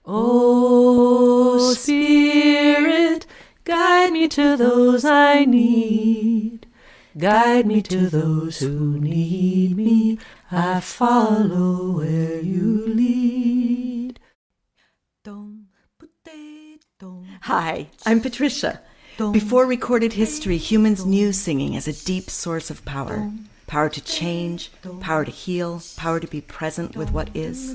O Spirit, guide me to those I need. Guide me to those who need me. I follow where you lead. Hi, I'm Patricia. Before recorded history, humans knew singing as a deep source of power. Power to change, power to heal, power to be present with what is.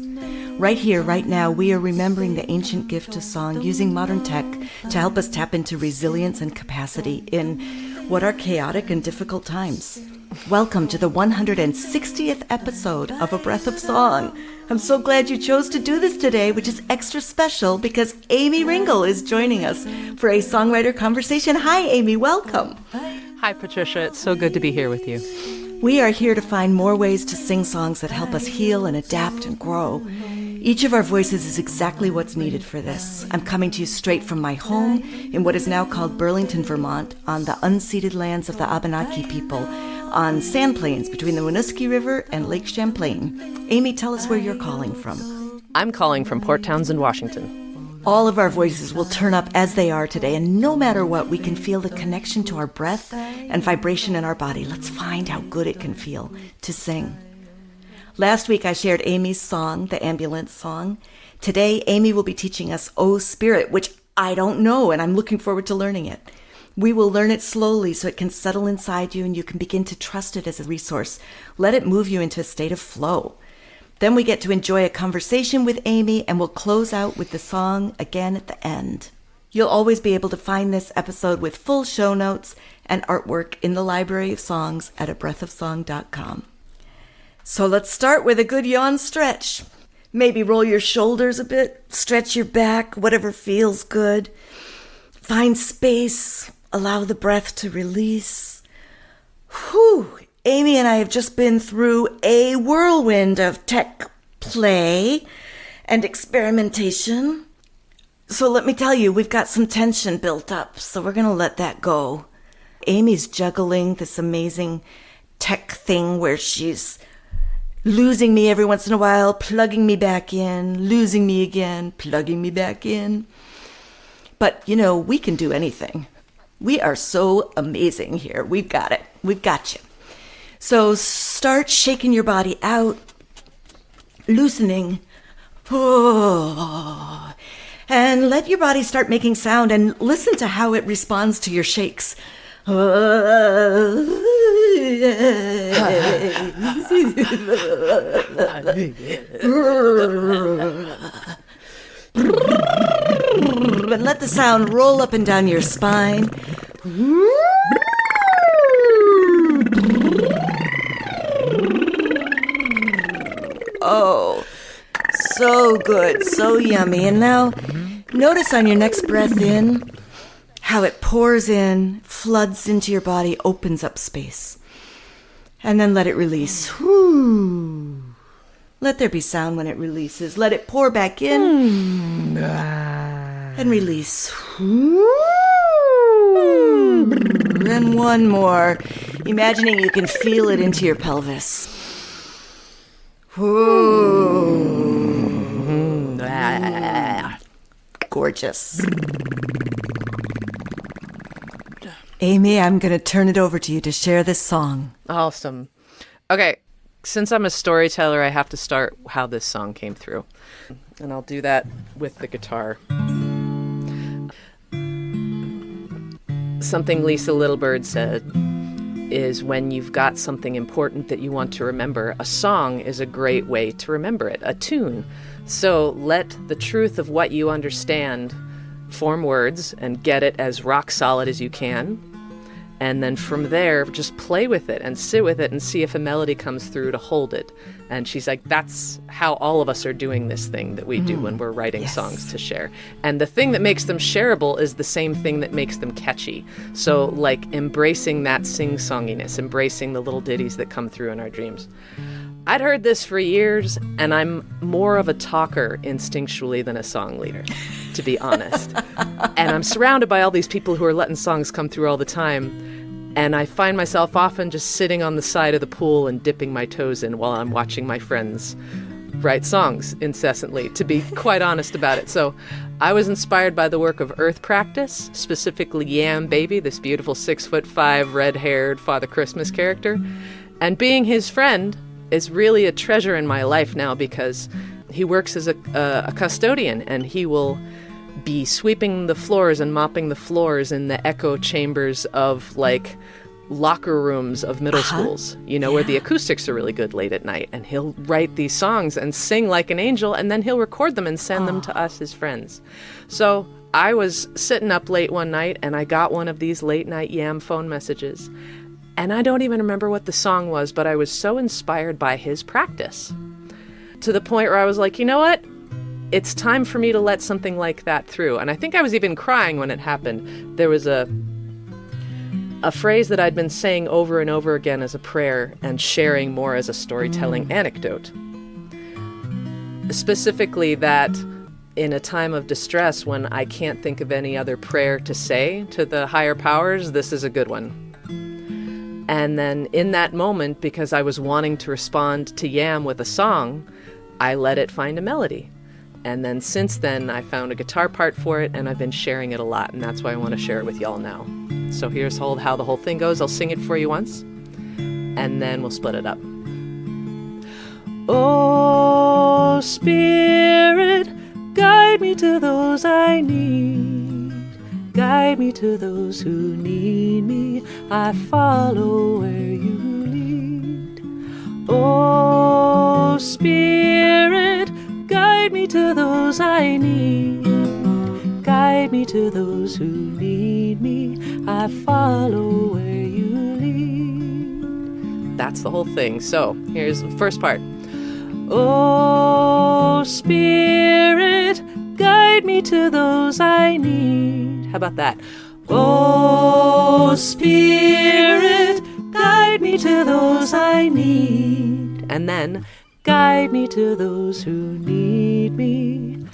Right here, right now, we are remembering the ancient gift of song using modern tech to help us tap into resilience and capacity in what are chaotic and difficult times. Welcome to the 160th episode of A Breath of Song. I'm so glad you chose to do this today, which is extra special because Aimee Ringle is joining us for a songwriter conversation. Hi, Aimee, welcome. Hi, Patricia. It's so good to be here with you. We are here to find more ways to sing songs that help us heal and adapt and grow. Each of our voices is exactly what's needed for this. I'm coming to you straight from my home in what is now called Burlington, Vermont, on the unceded lands of the Abenaki people, on sand plains between the Winooski River and Lake Champlain. Aimee, tell us where you're calling from. I'm calling from Port Townsend, Washington. All of our voices will turn up as they are today, and no matter what, we can feel the connection to our breath and vibration in our body. Let's find how good it can feel to sing. Last week, I shared Aimee's song, the ambulance song. Today, Aimee will be teaching us O Spirit, which I don't know, and I'm looking forward to learning it. We will learn it slowly so it can settle inside you and you can begin to trust it as a resource. Let it move you into a state of flow. Then we get to enjoy a conversation with Aimee, and we'll close out with the song again at the end. You'll always be able to find this episode with full show notes and artwork in the library of songs at abreathofsong.com. So let's start with a good yawn stretch. Maybe roll your shoulders a bit, stretch your back, whatever feels good. Find space, allow the breath to release. Whew! Aimee and I have just been through a whirlwind of tech play and experimentation. So let me tell you, we've got some tension built up, so we're going to let that go. Aimee's juggling this amazing tech thing where she's losing me every once in a while, plugging me back in, losing me again, plugging me back in. But, you know, we can do anything. We are so amazing here. We've got it. We've got you. So start shaking your body out, loosening, and let your body start making sound and listen to how it responds to your shakes. But let the sound roll up and down your spine. Oh, so good, so yummy. And now, notice on your next breath in, how it pours in, floods into your body, opens up space. And then let it release. Whew. Let there be sound when it releases. Let it pour back in and release. And one more, imagining you can feel it into your pelvis. Gorgeous. Aimee, I'm going to turn it over to you to share this song. Awesome. Okay, since I'm a storyteller, I have to start how this song came through. And I'll do that with the guitar. Something Lisa Littlebird said is when you've got something important that you want to remember, a song is a great way to remember it, a tune. So let the truth of what you understand form words and get it as rock solid as you can. And then from there, just play with it and sit with it and see if a melody comes through to hold it. And she's like, that's how all of us are doing this thing that we do when we're writing songs to share. And the thing that makes them shareable is the same thing that makes them catchy. So like embracing that sing-songiness, embracing the little ditties that come through in our dreams. I'd heard this for years, and I'm more of a talker instinctually than a song leader, to be honest. And I'm surrounded by all these people who are letting songs come through all the time. And I find myself often just sitting on the side of the pool and dipping my toes in while I'm watching my friends write songs incessantly, to be quite honest about it. So I was inspired by the work of Earth Practice, specifically Yam Baby, this beautiful 6'5", red-haired Father Christmas character. And being his friend is really a treasure in my life now, because he works as a custodian, and he will be sweeping the floors and mopping the floors in the echo chambers of, like, locker rooms of middle schools, where the acoustics are really good late at night. And he'll write these songs and sing like an angel, and then he'll record them and send them to us, his friends. So I was sitting up late one night, and I got one of these late night Yam phone messages. And I don't even remember what the song was, but I was so inspired by his practice, to the point where I was like, you know what? It's time for me to let something like that through. And I think I was even crying when it happened. There was a phrase that I'd been saying over and over again as a prayer and sharing more as a storytelling anecdote. Specifically that in a time of distress, when I can't think of any other prayer to say to the higher powers, this is a good one. And then in that moment, because I was wanting to respond to Yam with a song, I let it find a melody. And then since then, I found a guitar part for it, and I've been sharing it a lot, and that's why I want to share it with y'all now. So here's how the whole thing goes. I'll sing it for you once, and then we'll split it up. Oh, Spirit, guide me to those I need. Guide me to those who need me. I follow where you lead. Oh, Spirit, guide me to those I need. Guide me to those who need me. I follow where you lead. That's the whole thing. So here's the first part. Oh, Spirit, guide me to those I need. How about that? Oh, Spirit, guide me to those I need. And then, guide me to those who need me.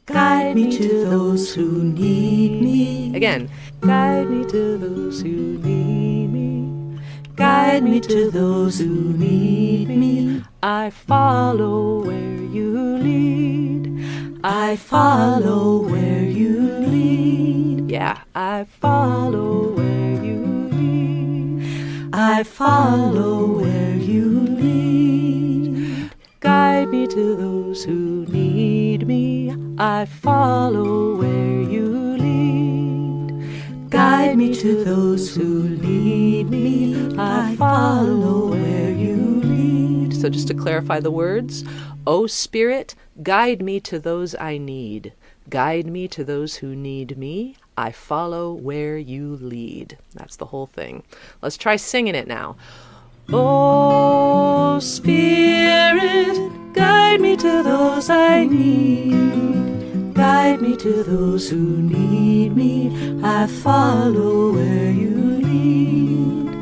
Guide me to those who need me. Again, guide me to those who need me. Guide me to those who need me. I follow where you lead. I follow where you lead. Yeah, I follow where you lead. I follow where you lead. Guide me to those who need me. I follow where you lead. Guide me to those who need me. I follow where you lead. So just to clarify the words, O Spirit, guide me to those I need. Guide me to those who need me. I follow where you lead. That's the whole thing. Let's try singing it now. Oh, Spirit, guide me to those I need. Guide me to those who need me. I follow where you lead.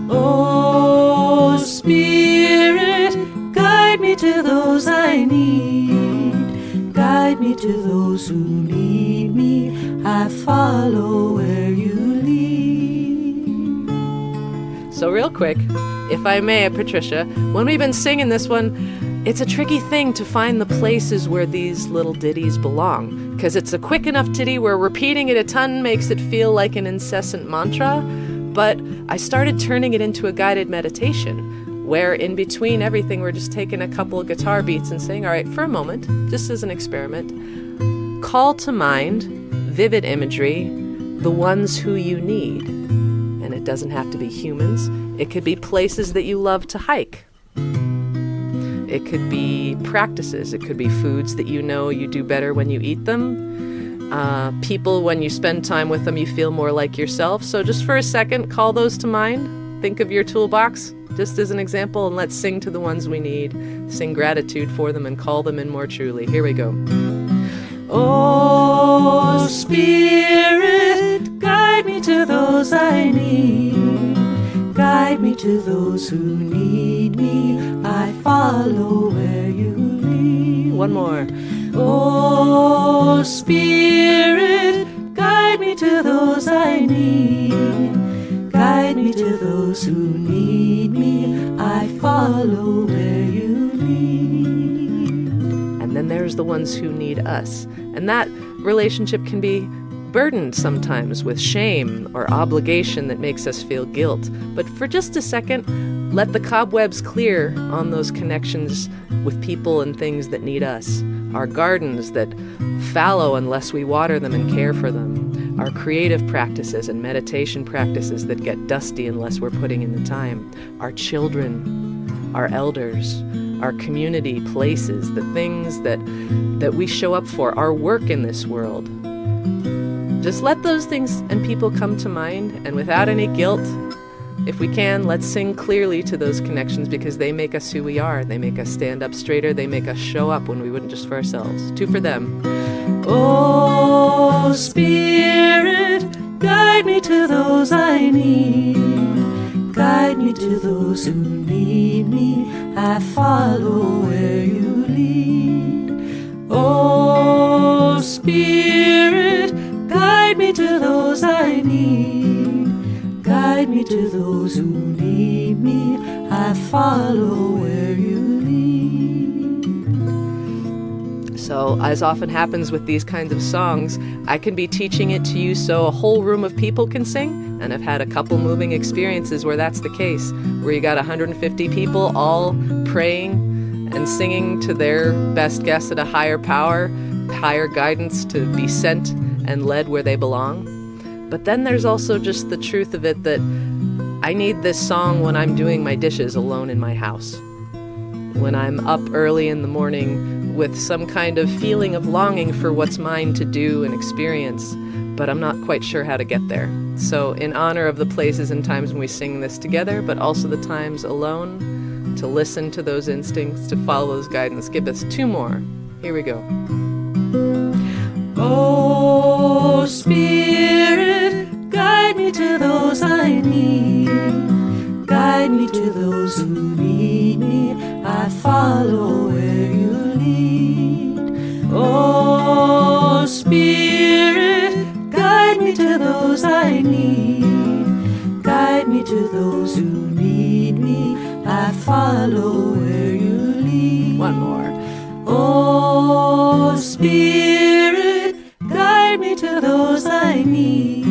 Oh, Spirit, guide me to those I need. Guide me to those who need me. I follow where you lead. So real quick, if I may, Patricia, when we've been singing this one, it's a tricky thing to find the places where these little ditties belong, because it's a quick enough ditty where repeating it a ton makes it feel like an incessant mantra, but I started turning it into a guided meditation, where in between everything we're just taking a couple of guitar beats and saying, all right, for a moment, just as an experiment, call to mind, vivid imagery, the ones who you need. And it doesn't have to be humans. It could be places that you love to hike. It could be practices. It could be foods that you know you do better when you eat them. People, when you spend time with them, you feel more like yourself. So just for a second, call those to mind. Think of your toolbox, just as an example, and let's sing to the ones we need. Sing gratitude for them and call them in more truly. Here we go. Oh, Spirit, guide me to those I need. Guide me to those who need me. I follow where you lead. One more. Oh, Spirit, guide me to those I need. Guide me to those who need me. I follow where you lead. there's the ones who need us. And that relationship can be burdened sometimes with shame or obligation that makes us feel guilt. But for just a second, let the cobwebs clear on those connections with people and things that need us. Our gardens that fallow unless we water them and care for them. Our creative practices and meditation practices that get dusty unless we're putting in the time. Our children, our elders, our community places, the things that we show up for, our work in this world. Just let those things and people come to mind, and without any guilt, if we can, let's sing clearly to those connections, because they make us who we are. They make us stand up straighter. They make us show up when we wouldn't, just for ourselves. Two for them. Oh, Spirit, guide me to those I need. Guide me to those who need me. I follow where you lead. Oh, Spirit, guide me to those I need. Guide me to those who need me. I follow where you lead. So, as often happens with these kinds of songs, I can be teaching it to you so a whole room of people can sing. And I've had a couple moving experiences where that's the case, where you got 150 people all praying and singing to their best guess at a higher power, higher guidance to be sent and led where they belong. But then there's also just the truth of it that I need this song when I'm doing my dishes alone in my house. When I'm up early in the morning with some kind of feeling of longing for what's mine to do and experience, but I'm not quite sure how to get there. So in honor of the places and times when we sing this together, but also the times alone, to listen to those instincts, to follow those guidance, give us two more. Here we go. Oh, Spirit, guide me to those I need. Guide me to those who need me. I follow where you lead. Oh, Spirit, guide me to those I need. Guide me to those who need me. I follow where you lead. One more. Oh, Spirit, guide me to those I need.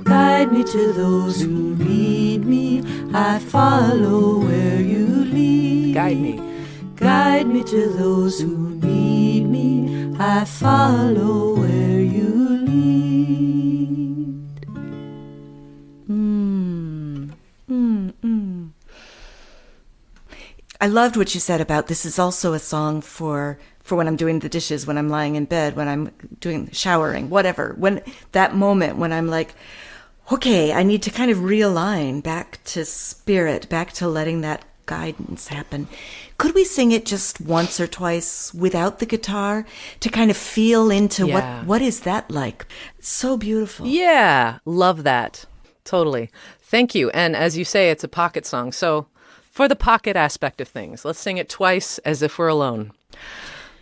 Guide me to those who need me. I follow where you lead. Guide me. Guide me to those who need me. I follow where you lead. I loved what you said about this is also a song for when I'm doing the dishes, when I'm lying in bed, when I'm doing showering, whatever. When that moment when I'm like, okay, I need to kind of realign back to spirit, back to letting that guidance happen. Could we sing it just once or twice without the guitar to kind of feel into what is that like? So beautiful. Yeah, love that. Totally. Thank you. And as you say, it's a pocket song. So for the pocket aspect of things, let's sing it twice as if we're alone.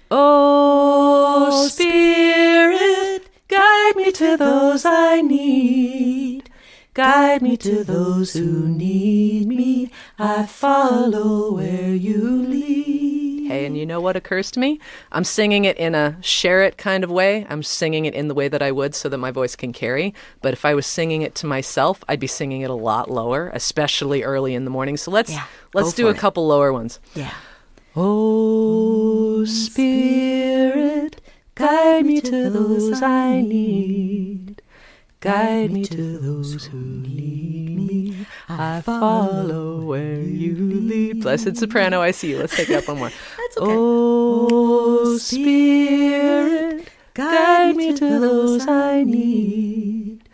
Oh, Spirit, guide me to those I need. Guide me to those who need me. I follow where you lead. Hey, and you know what occurs to me? I'm singing it in a share it kind of way. I'm singing it in the way that I would so that my voice can carry. But if I was singing it to myself, I'd be singing it a lot lower, especially early in the morning. So let's do a couple lower ones. Yeah. Oh, Spirit, guide me to those I need. Guide me to those who need me. I follow where you lead. Blessed soprano, I see you. Let's take it up one more. That's okay. Oh, Spirit, guide me to those I need.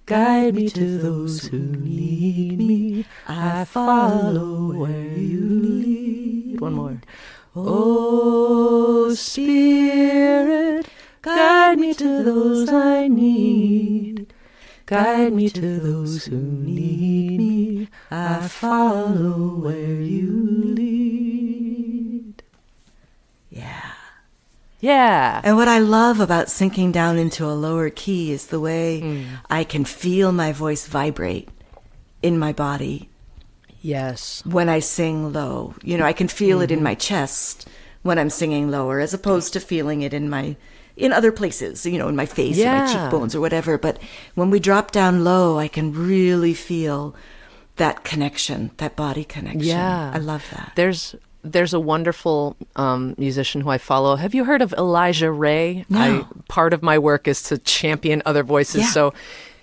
Guide me to those who need me. I follow where you lead. One more. Oh, Spirit, guide me to those I need. Guide me to those who need me. I follow where you lead. Yeah. Yeah. And what I love about sinking down into a lower key is the way I can feel my voice vibrate in my body. Yes. When I sing low. You know, I can feel it in my chest when I'm singing lower, as opposed to feeling it in other places, in my face or my cheekbones or whatever. But when we drop down low, I can really feel that connection, that body connection. Yeah. I love that. There's a wonderful musician who I follow. Have you heard of Elijah Ray? No. Part of my work is to champion other voices. Yeah. So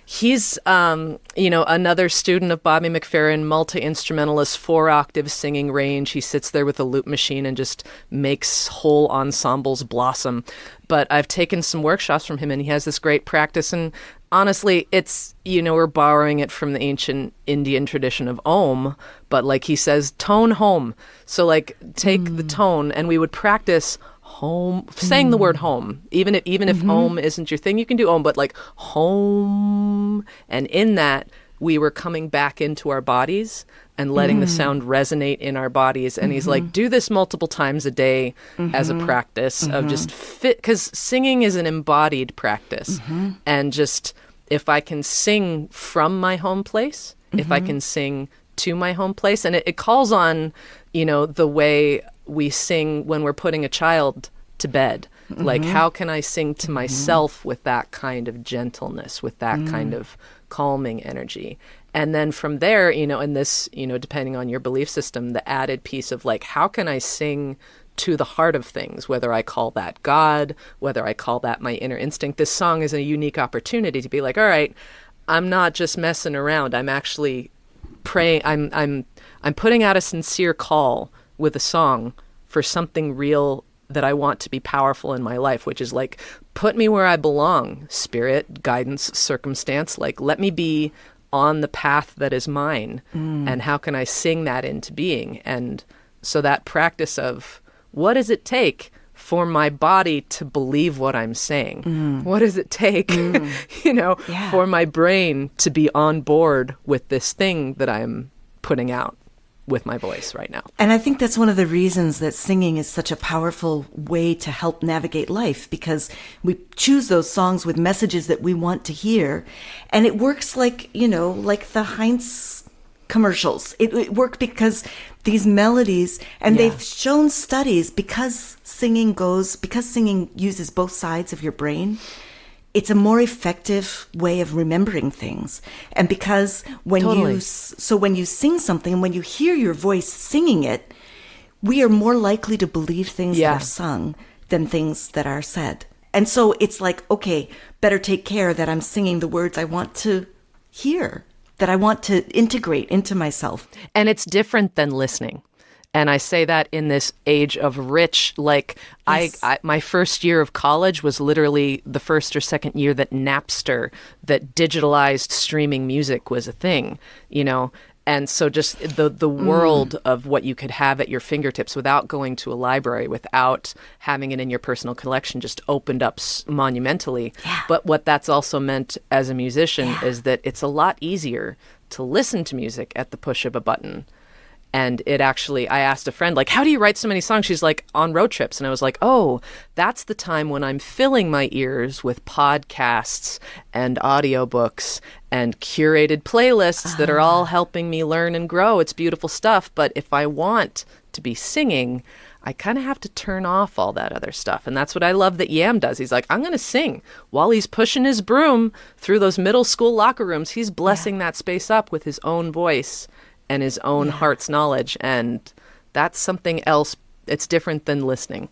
he's, another student of Bobby McFerrin, multi-instrumentalist, 4-octave singing range. He sits there with a loop machine and just makes whole ensembles blossom. But I've taken some workshops from him, and he has this great practice. And honestly, it's, we're borrowing it from the ancient Indian tradition of Om, but like he says, tone home. So like take the tone, and we would practice home, saying the word home. Even if home isn't your thing, you can do Om, but like home. And in that, we were coming back into our bodies and letting the sound resonate in our bodies. And he's like, do this multiple times a day as a practice of just fit, because singing is an embodied practice. And just, if I can sing from my home place, if I can sing to my home place, and it calls on, the way we sing when we're putting a child to bed. Like, how can I sing to myself with that kind of gentleness, with that kind of calming energy? And then from there, in this, depending on your belief system, the added piece of like, how can I sing to the heart of things, whether I call that God, whether I call that my inner instinct. This song is a unique opportunity to be like, all right, I'm not just messing around. I'm actually praying. I'm putting out a sincere call with a song for something real that I want to be powerful in my life, which is like, put me where I belong, spirit, guidance, circumstance. Like, let me be on the path that is mine. And how can I sing that into being? And so that practice of, what does it take for my body to believe what I'm saying? What does it take, for my brain to be on board with this thing that I'm putting out with my voice right now? And I think that's one of the reasons that singing is such a powerful way to help navigate life, because we choose those songs with messages that we want to hear. And it works like, like the Heinz commercials. It worked because these melodies, and they've shown studies, because singing uses both sides of your brain, it's a more effective way of remembering things. And because when you sing something, and when you hear your voice singing it, we are more likely to believe things that are sung than things that are said. And so it's like, okay, better take care that I'm singing the words I want to hear, that I want to integrate into myself. And it's different than listening. And I say that in this age of rich, like, yes. My first year of college was literally the first or second year that Napster, that digitalized streaming music was a thing, And so just the world of what you could have at your fingertips without going to a library, without having it in your personal collection, just opened up monumentally. Yeah. But what that's also meant as a musician is that it's a lot easier to listen to music at the push of a button. And it actually, I asked a friend, like, how do you write so many songs? She's like, on road trips. And I was like, oh, that's the time when I'm filling my ears with podcasts and audiobooks and curated playlists that are all helping me learn and grow. It's beautiful stuff. But if I want to be singing, I kind of have to turn off all that other stuff. And that's what I love that Yam does. He's like, I'm going to sing while he's pushing his broom through those middle school locker rooms. He's blessing that space up with his own voice and his own heart's knowledge. And that's something else. It's different than listening.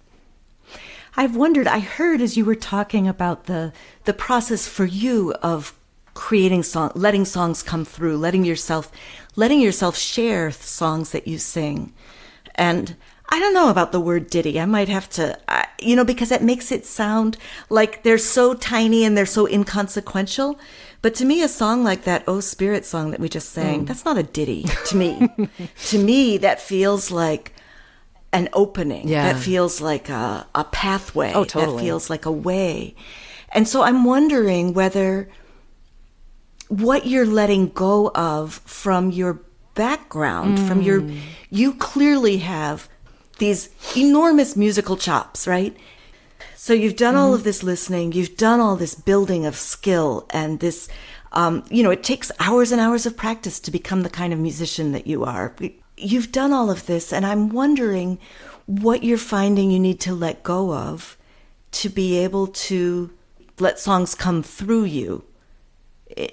I've wondered, I heard as you were talking about the process for you of creating letting songs come through, letting yourself share songs that you sing. And I don't know about the word ditty. I might have to, because it makes it sound like they're so tiny and they're so inconsequential. But to me, a song like that Oh Spirit song that we just sang, that's not a ditty to me. To me, that feels like an opening. Yeah. That feels like a pathway. Oh, totally. That feels like a way. And so I'm wondering whether what you're letting go of from your background, from you clearly have these enormous musical chops, right? So you've done all of this listening, you've done all this building of skill, and this, it takes hours and hours of practice to become the kind of musician that you are. You've done all of this, and I'm wondering what you're finding you need to let go of to be able to let songs come through you,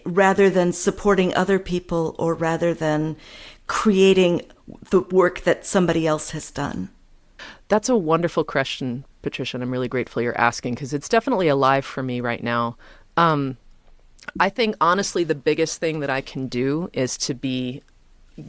rather than supporting other people or rather than creating the work that somebody else has done? That's a wonderful question, Patricia, and I'm really grateful you're asking, because it's definitely alive for me right now. I think, honestly, the biggest thing that I can do is to be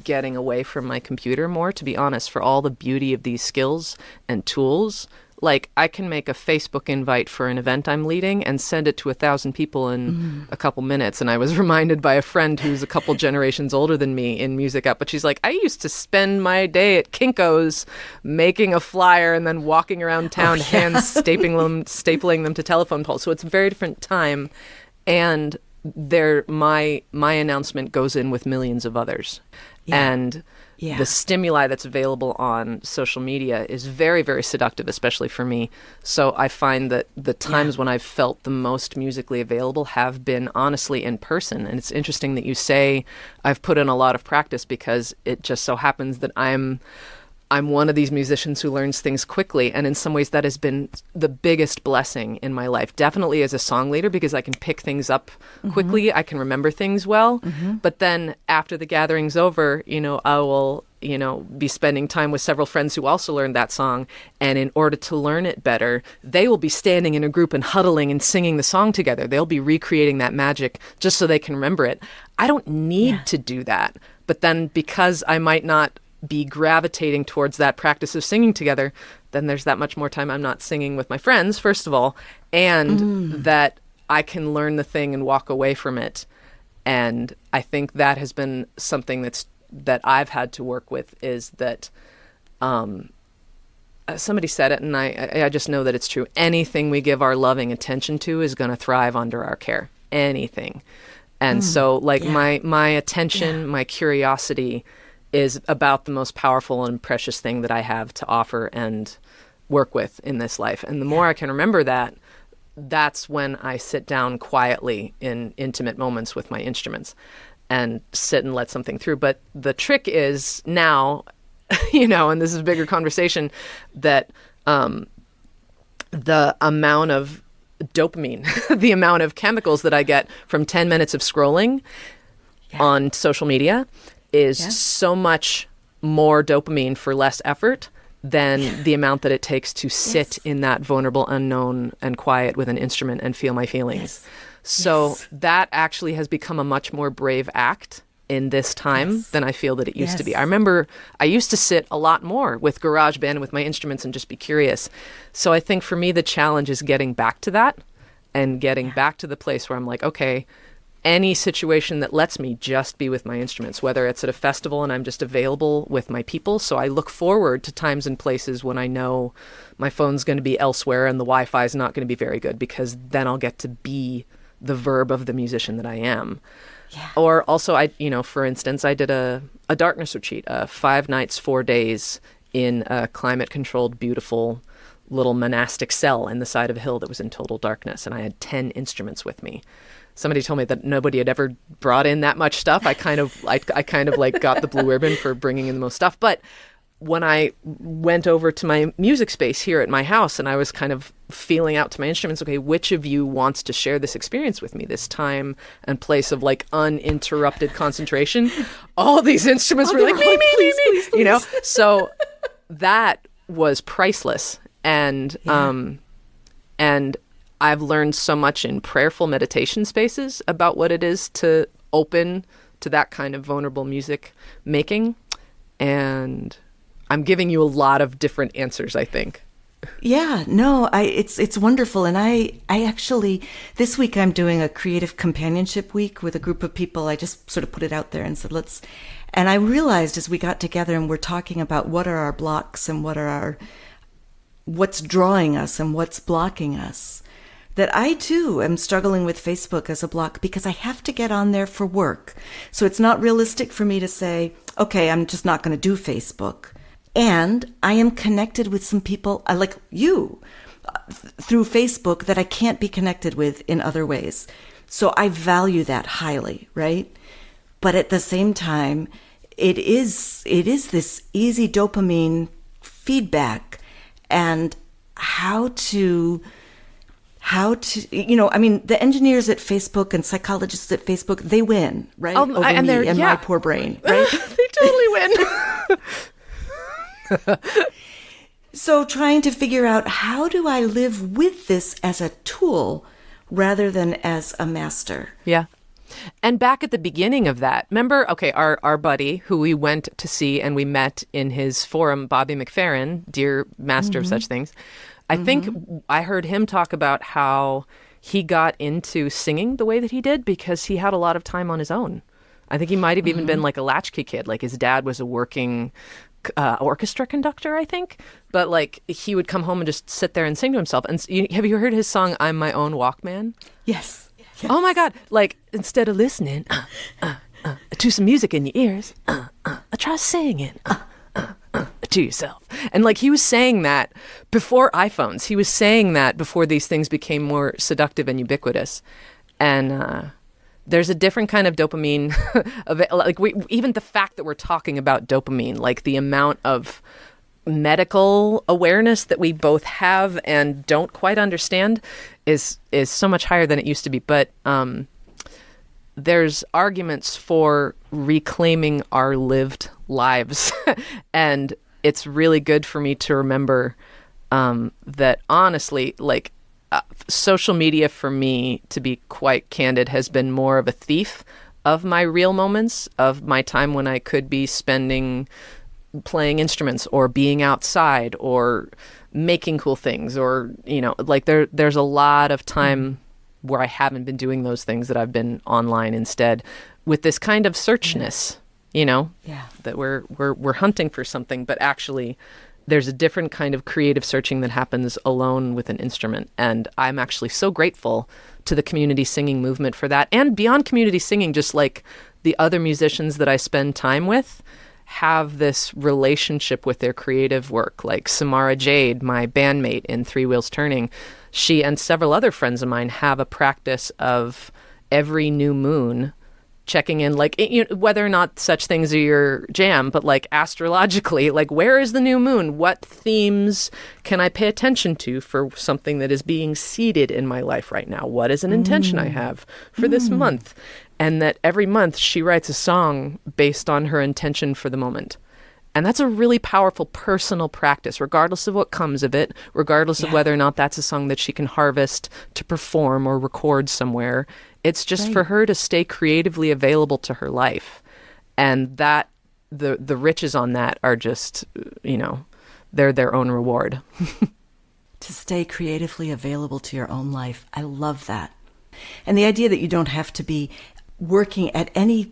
getting away from my computer more, to be honest, for all the beauty of these skills and tools. Like, I can make a Facebook invite for an event I'm leading and send it to 1,000 people in a couple minutes. And I was reminded by a friend who's a couple generations older than me in music up, but she's like, I used to spend my day at Kinko's making a flyer and then walking around town, hands stapling them to telephone poles. So it's a very different time. And my announcement goes in with millions of others. And the stimuli that's available on social media is very, very seductive, especially for me. So I find that the times when I've felt the most musically available have been honestly in person. And it's interesting that you say I've put in a lot of practice, because it just so happens that I'm one of these musicians who learns things quickly. And in some ways that has been the biggest blessing in my life, definitely as a song leader, because I can pick things up quickly. I can remember things well. But then after the gathering's over, I will, be spending time with several friends who also learned that song. And in order to learn it better, they will be standing in a group and huddling and singing the song together. They'll be recreating that magic just so they can remember it. I don't need to do that. But then, because I might not be gravitating towards that practice of singing together, then there's that much more time I'm not singing with my friends, first of all, and that I can learn the thing and walk away from it. And I think that has been something that I've had to work with, is that somebody said it, and I just know that it's true. Anything we give our loving attention to is going to thrive under our care. Anything. And so, like, my attention, my curiosity is about the most powerful and precious thing that I have to offer and work with in this life. And the more I can remember that, that's when I sit down quietly in intimate moments with my instruments and sit and let something through. But the trick is now, and this is a bigger conversation, that the amount of dopamine, the amount of chemicals that I get from 10 minutes of scrolling on social media is so much more dopamine for less effort than the amount that it takes to sit in that vulnerable unknown and quiet with an instrument and feel my feelings. So that actually has become a much more brave act in this time than I feel that it used to be. I remember I used to sit a lot more with GarageBand and with my instruments and just be curious. So I think for me, the challenge is getting back to that and getting back to the place where I'm like, okay, any situation that lets me just be with my instruments, whether it's at a festival and I'm just available with my people. So I look forward to times and places when I know my phone's going to be elsewhere and the Wi-Fi is not going to be very good, because then I'll get to be the verb of the musician that I am. Yeah. Or also, for instance, I did a darkness retreat, 5 nights, 4 days in a climate-controlled, beautiful little monastic cell in the side of a hill that was in total darkness. And I had 10 instruments with me. Somebody told me that nobody had ever brought in that much stuff. I kind of like got the blue ribbon for bringing in the most stuff. But when I went over to my music space here at my house and I was kind of feeling out to my instruments, okay, which of you wants to share this experience with me, this time and place of like uninterrupted concentration? All these instruments were like, me, please. So that was priceless. And I've learned so much in prayerful meditation spaces about what it is to open to that kind of vulnerable music making. And I'm giving you a lot of different answers, I think. Yeah, no, it's wonderful. And I actually, this week I'm doing a creative companionship week with a group of people. I just sort of put it out there and said, and I realized as we got together and we're talking about what are our blocks and what's drawing us and what's blocking us, that I too am struggling with Facebook as a block, because I have to get on there for work. So it's not realistic for me to say, okay, I'm just not going to do Facebook. And I am connected with some people, like you, through Facebook that I can't be connected with in other ways. So I value that highly, right? But at the same time, it is this easy dopamine feedback and how to, I mean, the engineers at Facebook and psychologists at Facebook, they win, right? Over and me and my poor brain, right? They totally win. So trying to figure out, how do I live with this as a tool rather than as a master? Yeah. And back at the beginning of that, remember, okay, our buddy who we went to see and we met in his forum, Bobby McFerrin, dear master of such things. I think I heard him talk about how he got into singing the way that he did because he had a lot of time on his own. I think he might have even been like a latchkey kid. Like his dad was a working orchestra conductor, I think. But like he would come home and just sit there and sing to himself. And have you heard his song, I'm My Own Walkman? Yes. Oh my God. Like instead of listening to some music in your ears, try singing to yourself. And like he was saying that before iPhones. He was saying that before these things became more seductive and ubiquitous. And there's a different kind of dopamine. Like even the fact that we're talking about dopamine, like the amount of medical awareness that we both have and don't quite understand is so much higher than it used to be. But there's arguments for reclaiming our lived lives. And it's really good for me to remember that honestly, like social media for me, to be quite candid, has been more of a thief of my real moments, of my time when I could be spending playing instruments or being outside or making cool things, or like there's a lot of time where I haven't been doing those things, that I've been online instead, with this kind of searchness, that we're hunting for something, but actually there's a different kind of creative searching that happens alone with an instrument. And I'm actually so grateful to the community singing movement for that. And beyond community singing, just like the other musicians that I spend time with have this relationship with their creative work. Like Samara Jade, my bandmate in Three Wheels Turning, she and several other friends of mine have a practice of every new moon checking in, like whether or not such things are your jam, but like astrologically, like where is the new moon? What themes can I pay attention to for something that is being seeded in my life right now? What is an intention I have for this month? And that every month she writes a song based on her intention for the moment. And that's a really powerful personal practice, regardless of what comes of it, regardless of whether or not that's a song that she can harvest to perform or record somewhere. It's just for her to stay creatively available to her life. And that the riches on that are just, they're their own reward. To stay creatively available to your own life. I love that. And the idea that you don't have to be working at any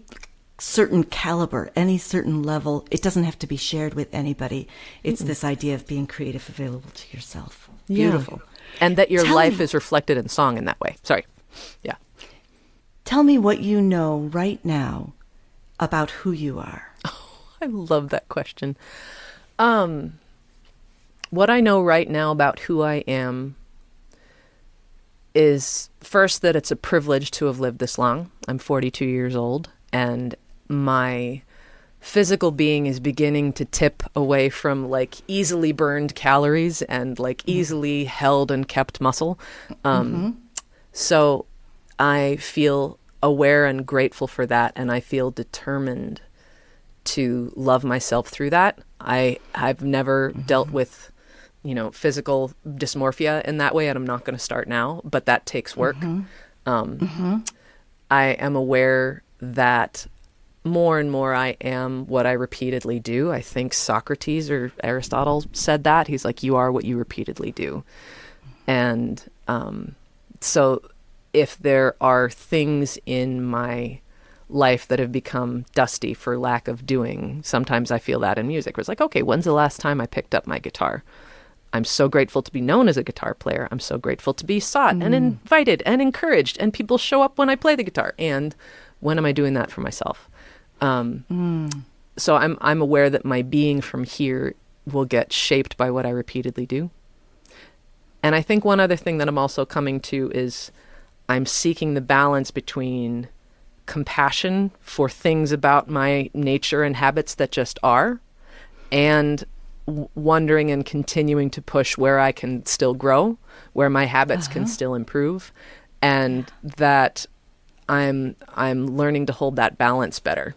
certain caliber, any certain level. It doesn't have to be shared with anybody. It's this idea of being creative, available to yourself. Beautiful. And that your life is reflected in song in that way. Sorry. Yeah. Tell me what you know right now about who you are. Oh, I love that question. What I know right now about who I am is first that it's a privilege to have lived this long. I'm 42 years old, and my physical being is beginning to tip away from like easily burned calories and like easily held and kept muscle. So I feel aware and grateful for that, and I feel determined to love myself through that. I've never dealt with physical dysmorphia in that way, and I'm not going to start now, but that takes work. I am aware that more and more I am what I repeatedly do. I think Socrates or Aristotle said that. He's like, you are what you repeatedly do. And so if there are things in my life that have become dusty for lack of doing, sometimes I feel that in music. It's like, okay, when's the last time I picked up my guitar? I'm so grateful to be known as a guitar player. I'm so grateful to be sought and invited and encouraged, and people show up when I play the guitar. And when am I doing that for myself? So I'm aware that my being from here will get shaped by what I repeatedly do. And I think one other thing that I'm also coming to is I'm seeking the balance between compassion for things about my nature and habits that just are, and wondering and continuing to push where I can still grow, where my habits can still improve, and that I'm learning to hold that balance better,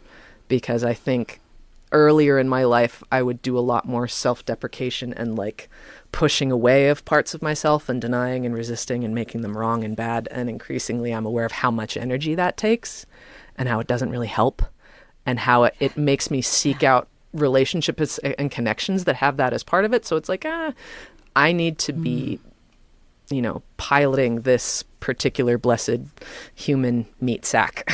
because I think earlier in my life I would do a lot more self-deprecation and like pushing away of parts of myself and denying and resisting and making them wrong and bad, and increasingly I'm aware of how much energy that takes and how it doesn't really help, and how it makes me seek out relationships and connections that have that as part of it. So it's like, I need to be, piloting this particular blessed human meat sack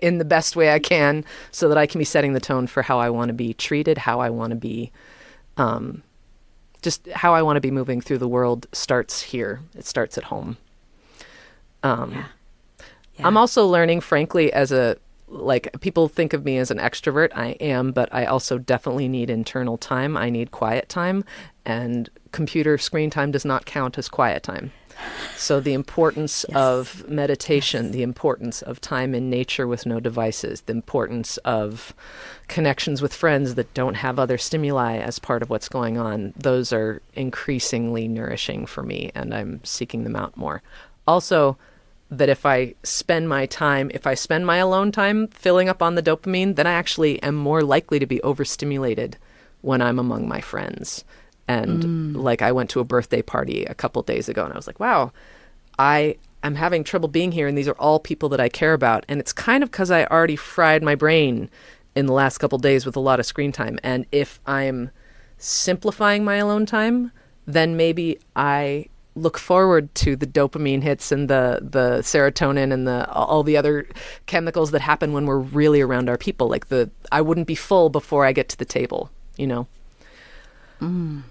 in the best way I can, so that I can be setting the tone for how I want to be treated, how I want to be, just how I want to be moving through the world starts here. It starts at home. I'm also learning, frankly, people think of me as an extrovert. I am, but I also definitely need internal time. I need quiet time, and computer screen time does not count as quiet time. So the importance of meditation, the importance of time in nature with no devices, the importance of connections with friends that don't have other stimuli as part of what's going on, those are increasingly nourishing for me, and I'm seeking them out more. Also, that if I spend my alone time filling up on the dopamine, then I actually am more likely to be overstimulated when I'm among my friends. And like, I went to a birthday party a couple days ago, and I was like, wow, I'm having trouble being here, and these are all people that I care about. And it's kind of because I already fried my brain in the last couple days with a lot of screen time. And if I'm simplifying my alone time, then maybe I look forward to the dopamine hits and the serotonin and all the other chemicals that happen when we're really around our people. Like I wouldn't be full before I get to the table,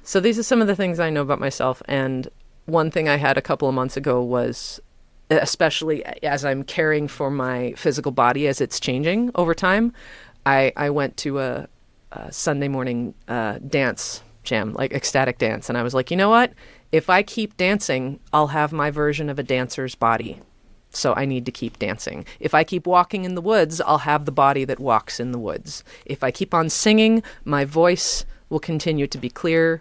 So these are some of the things I know about myself. And one thing I had a couple of months ago was, especially as I'm caring for my physical body as it's changing over time, I went to a Sunday morning dance jam, like ecstatic dance. And I was like, you know what? If I keep dancing, I'll have my version of a dancer's body. So I need to keep dancing. If I keep walking in the woods, I'll have the body that walks in the woods. If I keep on singing, my voice will continue to be clear.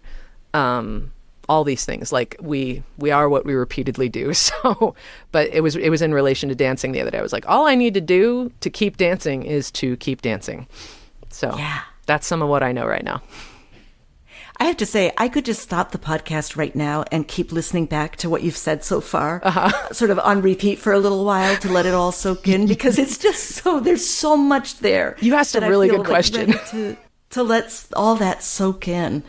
All these things, like we are what we repeatedly do. So, but it was in relation to dancing the other day. I was like, all I need to do to keep dancing is to keep dancing. So that's some of what I know right now. I have to say, I could just stop the podcast right now and keep listening back to what you've said so far, sort of on repeat for a little while to let it all soak in, because it's just there's so much there. You asked a really good question. To let all that soak in.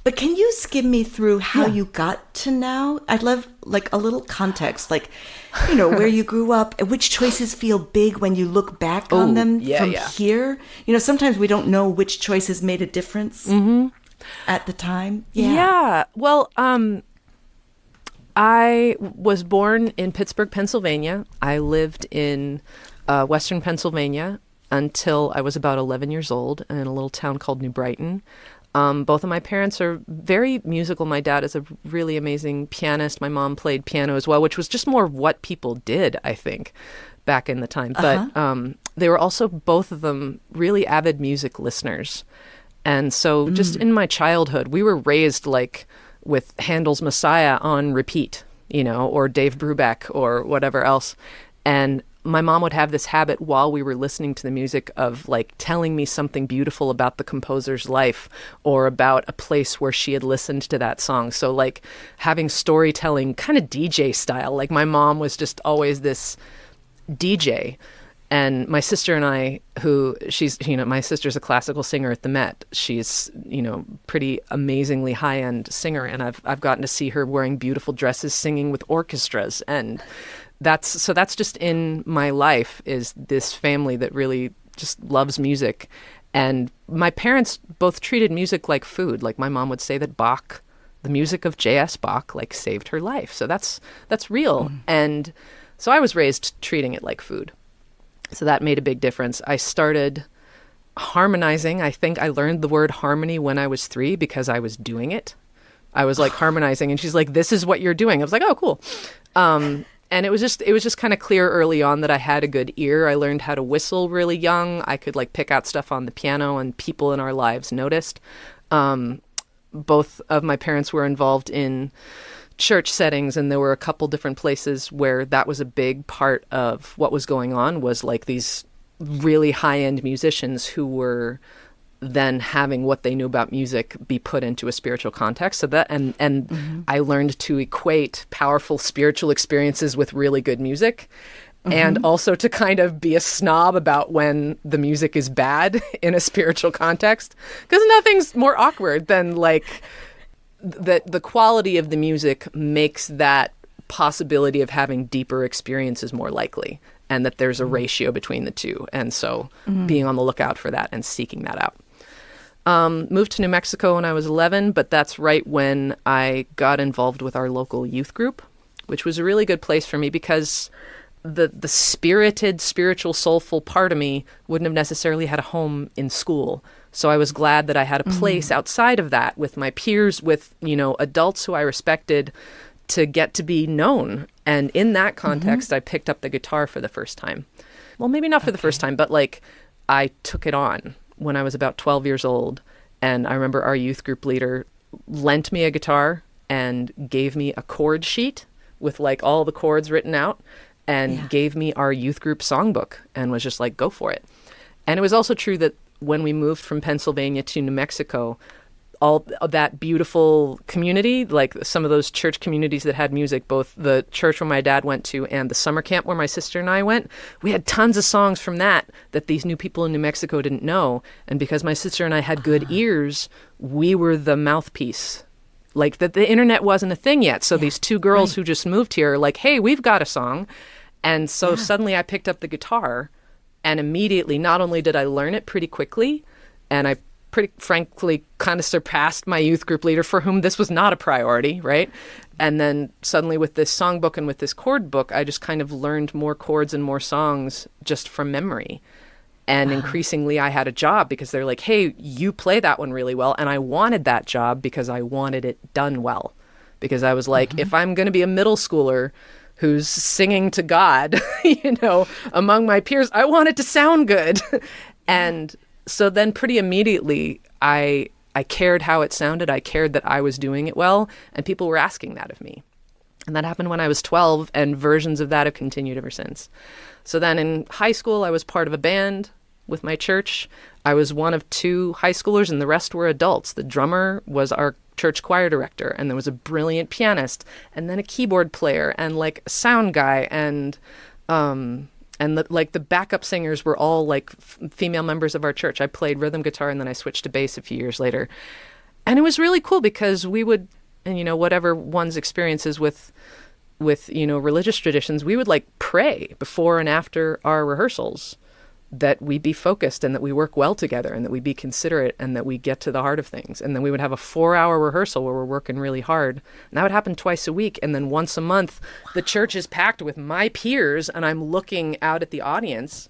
But can you skim me through how you got to now? I'd love like a little context, like, where you grew up, and which choices feel big when you look back on them from here. Sometimes we don't know which choices made a difference at the time. Yeah. Well, I was born in Pittsburgh, Pennsylvania. I lived in Western Pennsylvania until I was about 11 years old in a little town called New Brighton. Both of my parents are very musical. My dad is a really amazing pianist. My mom played piano as well, which was just more of what people did, I think, back in the time. But they were also, both of them, really avid music listeners. And so just in my childhood, we were raised like with Handel's Messiah on repeat, or Dave Brubeck or whatever else. And my mom would have this habit while we were listening to the music of like telling me something beautiful about the composer's life or about a place where she had listened to that song. So like having storytelling kind of DJ style. Like my mom was just always this DJ. And my sister and I, my sister's a classical singer at the Met. She's, pretty amazingly high-end singer. And I've gotten to see her wearing beautiful dresses, singing with orchestras. And that's just in my life, is this family that really just loves music. And my parents both treated music like food. Like my mom would say that Bach, the music of J.S. Bach, like saved her life. So that's real. And so I was raised treating it like food. So that made a big difference. I started harmonizing. I think I learned the word harmony when I was 3 because I was doing it. I was like harmonizing, and she's like, "This is what you're doing." I was like, "Oh, cool." And it was just kind of clear early on that I had a good ear. I learned how to whistle really young. I could like pick out stuff on the piano, and people in our lives noticed. Both of my parents were involved in church settings, and there were a couple different places where that was a big part of what was going on, was like these really high-end musicians who were then having what they knew about music be put into a spiritual context. So that and I learned to equate powerful spiritual experiences with really good music. And also to kind of be a snob about when the music is bad in a spiritual context, because nothing's more awkward than like the quality of the music makes that possibility of having deeper experiences more likely, and that there's a ratio between the two. And so being on the lookout for that and seeking that out. Moved to New Mexico when I was 11, but that's right when I got involved with our local youth group, which was a really good place for me because the spirited, spiritual, soulful part of me wouldn't have necessarily had a home in school. So I was glad that I had a place outside of that with my peers, with, adults who I respected, to get to be known. And in that context, I picked up the guitar for the first time. Well, maybe not for the first time, but like I took it on when I was about 12 years old. And I remember our youth group leader lent me a guitar and gave me a chord sheet with like all the chords written out, and gave me our youth group songbook and was just like, go for it. And it was also true that when we moved from Pennsylvania to New Mexico, all of that beautiful community, like some of those church communities that had music, both the church where my dad went to and the summer camp where my sister and I went, we had tons of songs from that these new people in New Mexico didn't know. And because my sister and I had good ears, we were the mouthpiece. Like that the internet wasn't a thing yet. So these two girls who just moved here are like, hey, we've got a song. And so suddenly I picked up the guitar, and immediately, not only did I learn it pretty quickly, and I pretty frankly kind of surpassed my youth group leader for whom this was not a priority, right? And then suddenly with this songbook and with this chord book, I just kind of learned more chords and more songs just from memory. And increasingly I had a job because they're like, hey, you play that one really well. And I wanted that job because I wanted it done well. Because I was like, if I'm going to be a middle schooler who's singing to God, among my peers, I want it to sound good. And so then pretty immediately, I cared how it sounded. I cared that I was doing it well, and people were asking that of me. And that happened when I was 12, and versions of that have continued ever since. So then in high school, I was part of a band with my church. I was one of 2 high schoolers, and the rest were adults. The drummer was our church choir director, and there was a brilliant pianist, and then a keyboard player, and like a sound guy, and the backup singers were all like female members of our church. I played rhythm guitar, and then I switched to bass a few years later. And it was really cool because we would, and whatever one's experiences with religious traditions, we would like pray before and after our rehearsals that we be focused and that we work well together and that we be considerate and that we get to the heart of things. And then we would have a 4-hour rehearsal where we're working really hard. And that would happen twice a week. And then once a month, the church is packed with my peers, and I'm looking out at the audience,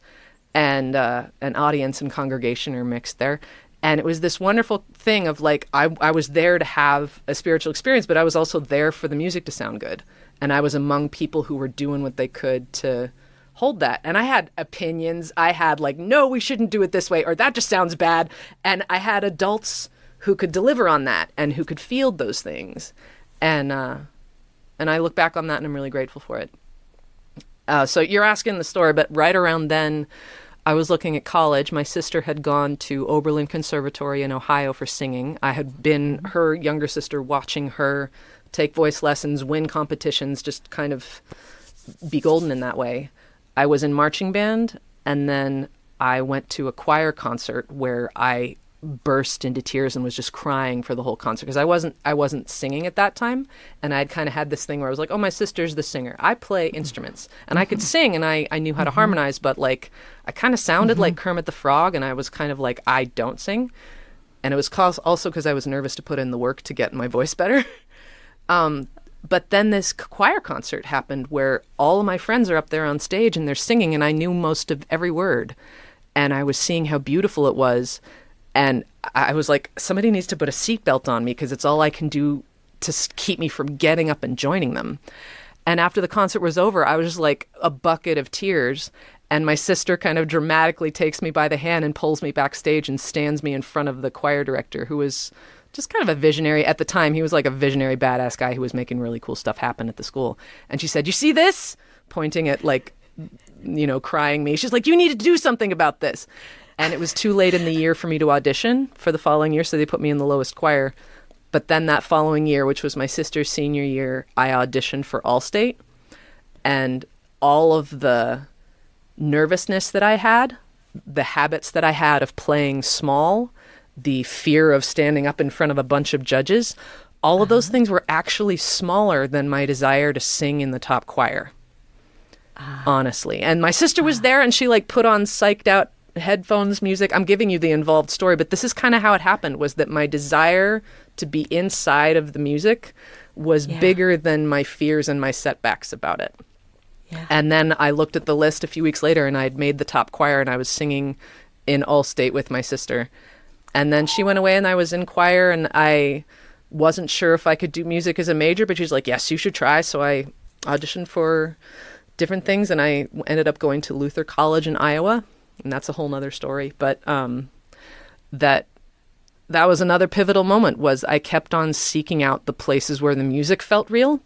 and an audience and congregation are mixed there. And it was this wonderful thing of like, I was there to have a spiritual experience, but I was also there for the music to sound good. And I was among people who were doing what they could to hold that. And I had opinions. I had like, no, we shouldn't do it this way, or that just sounds bad. And I had adults who could deliver on that and who could field those things. And I look back on that and I'm really grateful for it. So you're asking the story, but right around then I was looking at college. My sister had gone to Oberlin Conservatory in Ohio for singing. I had been her younger sister, watching her take voice lessons, win competitions, just kind of be golden in that way. I was in marching band, and then I went to a choir concert where I burst into tears and was just crying for the whole concert because I wasn't singing at that time, and I'd kind of had this thing where I was like, oh, my sister's the singer. I play instruments, and I could sing, and I knew how to harmonize, but like I kind of sounded like Kermit the Frog, and I was kind of like, I don't sing. And it was also because I was nervous to put in the work to get my voice better. But then this choir concert happened where all of my friends are up there on stage and they're singing, and I knew most of every word. And I was seeing how beautiful it was. And I was like, somebody needs to put a seatbelt on me because it's all I can do to keep me from getting up and joining them. And after the concert was over, I was just like a bucket of tears. And my sister kind of dramatically takes me by the hand and pulls me backstage and stands me in front of the choir director, who was just kind of a visionary. At the time, he was like a visionary badass guy who was making really cool stuff happen at the school. And she said, "You see this?" Pointing at, like, crying me. She's like, "You need to do something about this." And it was too late in the year for me to audition for the following year, so they put me in the lowest choir. But then that following year, which was my sister's senior year, I auditioned for Allstate. And all of the nervousness that I had, the habits that I had of playing small, the fear of standing up in front of a bunch of judges, all of those things were actually smaller than my desire to sing in the top choir, honestly. And my sister was there, and she like put on psyched out headphones music. I'm giving you the involved story, but this is kind of how it happened, was that my desire to be inside of the music was bigger than my fears and my setbacks about it. Yeah. And then I looked at the list a few weeks later, and I had made the top choir, and I was singing in Allstate with my sister. And then she went away, and I was in choir, and I wasn't sure if I could do music as a major, but she's like, "Yes, you should try." So I auditioned for different things, and I ended up going to Luther College in Iowa, and that's a whole nother story. But that was another pivotal moment, was I kept on seeking out the places where the music felt real.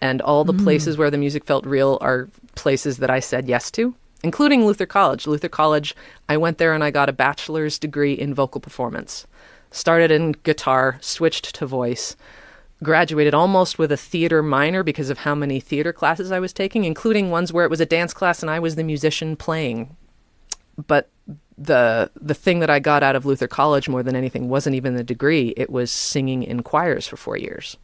And all the places where the music felt real are places that I said yes to, including Luther College. Luther College, I went there and I got a bachelor's degree in vocal performance. Started in guitar, switched to voice, graduated almost with a theater minor because of how many theater classes I was taking, including ones where it was a dance class and I was the musician playing. But the thing that I got out of Luther College more than anything wasn't even the degree. It was singing in choirs for 4 years,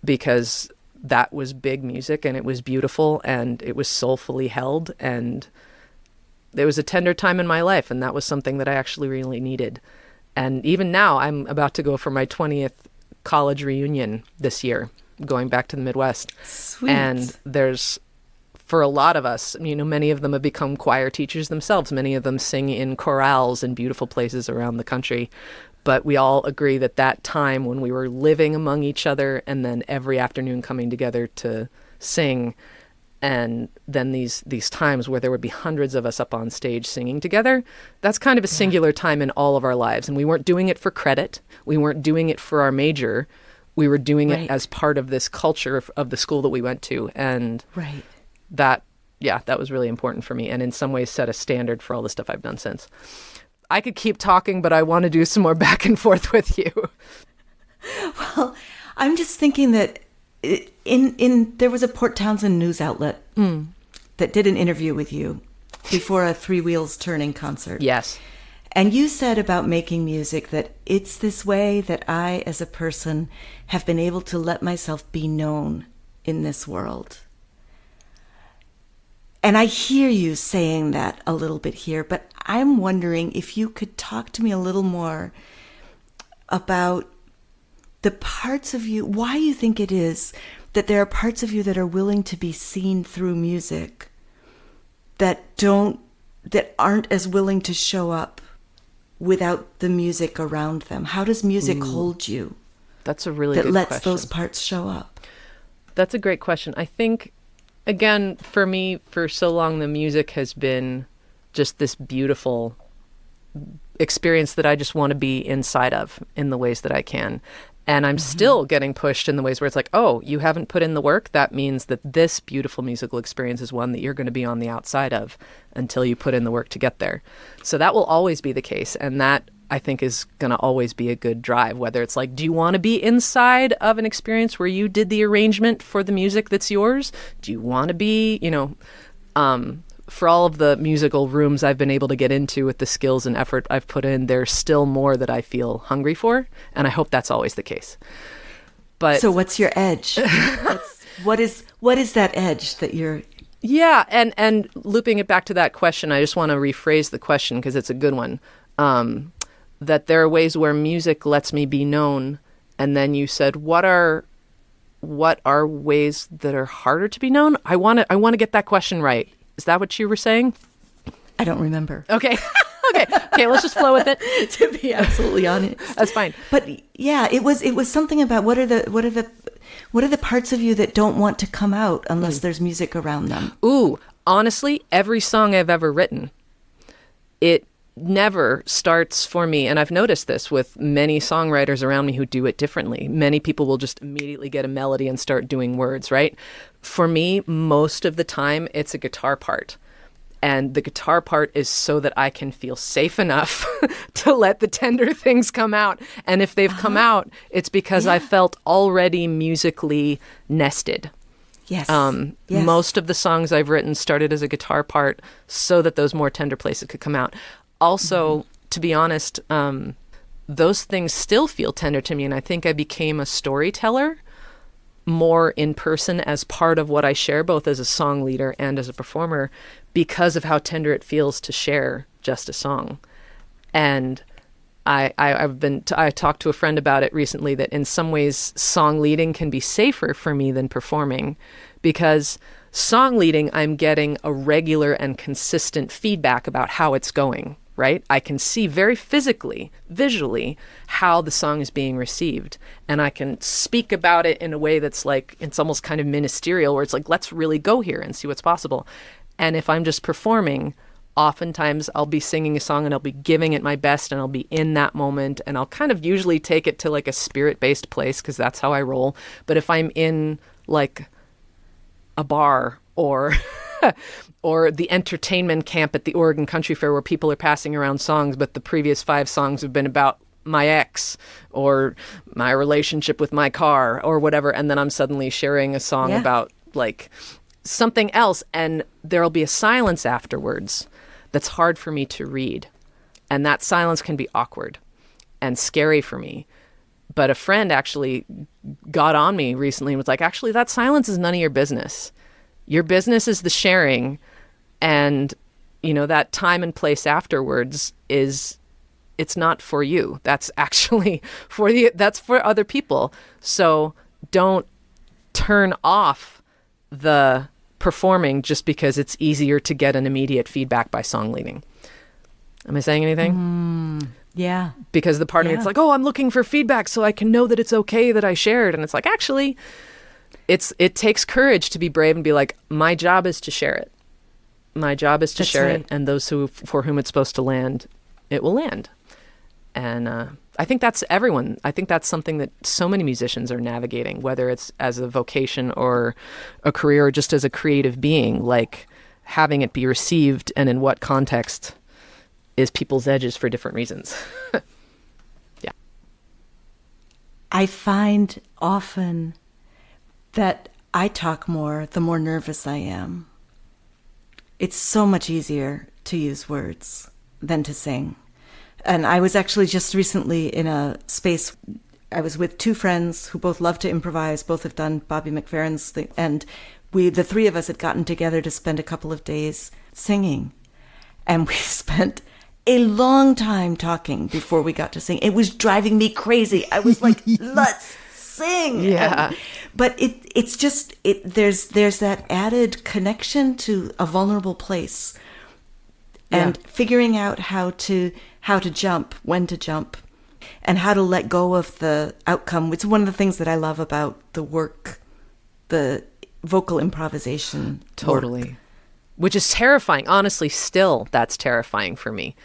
because that was big music, and it was beautiful, and it was soulfully held, and there was a tender time in my life, and that was something that I actually really needed. And even now, I'm about to go for my 20th college reunion this year, going back to the Midwest. Sweet. And there's, for a lot of us, many of them have become choir teachers themselves. Many of them sing in chorales in beautiful places around the country. But we all agree that that time when we were living among each other, and then every afternoon coming together to sing, and then these times where there would be hundreds of us up on stage singing together, that's kind of a singular time in all of our lives. And we weren't doing it for credit. We weren't doing it for our major. We were doing it as part of this culture of the school that we went to. And that was really important for me, and in some ways set a standard for all the stuff I've done since. I could keep talking, but I want to do some more back and forth with you. Well, I'm just thinking that there was a Port Townsend news outlet that did an interview with you before a Three Wheels Turning concert. Yes. And you said about making music that it's this way that I, as a person, have been able to let myself be known in this world. And I hear you saying that a little bit here, but I'm wondering if you could talk to me a little more about the parts of you, why you think it is that there are parts of you that are willing to be seen through music that aren't as willing to show up without the music around them. How does music hold you? That's a really good question. That lets those parts show up. That's a great question. I think, again, for me, for so long, the music has been just this beautiful experience that I just want to be inside of in the ways that I can. And I'm still getting pushed in the ways where it's like, oh, you haven't put in the work? That means that this beautiful musical experience is one that you're going to be on the outside of until you put in the work to get there. So that will always be the case. And that, I think, is going to always be a good drive, whether it's like, do you want to be inside of an experience where you did the arrangement for the music that's yours? Do you want to be, for all of the musical rooms I've been able to get into with the skills and effort I've put in, there's still more that I feel hungry for. And I hope that's always the case. But so what's your edge? What is that edge that you're... Yeah. And looping it back to that question, I just want to rephrase the question because it's a good one. That there are ways where music lets me be known. And then you said, what are ways that are harder to be known? I want to get that question right. Is that what you were saying? I don't remember. Okay. Okay, let's just flow with it. To be absolutely honest. That's fine. But yeah, it was something about what are the parts of you that don't want to come out unless there's music around them? Ooh, honestly, every song I've ever written, it never starts for me. And I've noticed this with many songwriters around me who do it differently. Many people will just immediately get a melody and start doing words, right? For me, most of the time, it's a guitar part. And the guitar part is so that I can feel safe enough to let the tender things come out. And if they've come out, it's because I felt already musically nested. Yes. Yes. Most of the songs I've written started as a guitar part so that those more tender places could come out. Also, to be honest, those things still feel tender to me. And I think I became a storyteller more in person as part of what I share, both as a song leader and as a performer, because of how tender it feels to share just a song. And I talked to a friend about it recently, that in some ways song leading can be safer for me than performing, because song leading, I'm getting a regular and consistent feedback about how it's going, right? I can see very physically, visually, how the song is being received. And I can speak about it in a way that's like, it's almost kind of ministerial, where it's like, let's really go here and see what's possible. And if I'm just performing, oftentimes I'll be singing a song and I'll be giving it my best and I'll be in that moment, and I'll kind of usually take it to like a spirit-based place because that's how I roll. But if I'm in like a bar or or the entertainment camp at the Oregon Country Fair where people are passing around songs, but the previous 5 songs have been about my ex or my relationship with my car or whatever, and then I'm suddenly sharing a song about like something else, and there'll be a silence afterwards that's hard for me to read. And that silence can be awkward and scary for me. But a friend actually got on me recently and was like, actually, that silence is none of your business. Your business is the sharing. And, you know, that time and place afterwards it's not for you. That's actually that's for other people. So don't turn off the performing just because it's easier to get an immediate feedback by song leading. Am I saying anything? Yeah. Because the part of me, it's like, oh, I'm looking for feedback so I can know that it's okay that I shared. And it's like, actually, it takes courage to be brave and be like, my job is to share it. My job is to share it. And those for whom it's supposed to land, it will land. And I think that's everyone. I think that's something that so many musicians are navigating, whether it's as a vocation or a career or just as a creative being, like having it be received and in what context is people's edges for different reasons. Yeah. I find often that I talk more the more nervous I am. It's so much easier to use words than to sing. And I was actually just recently in a space, I was with 2 friends who both love to improvise, both have done Bobby McFerrin's thing, and the 3 of us had gotten together to spend a couple of days singing. And we spent a long time talking before we got to sing. It was driving me crazy. I was like, let's sing. Yeah. But it's just, there's that added connection to a vulnerable place. And figuring out how to jump, when to jump, and how to let go of the outcome. It's one of the things that I love about the work, the vocal improvisation. Totally. Work. Which is terrifying. Honestly, still, that's terrifying for me.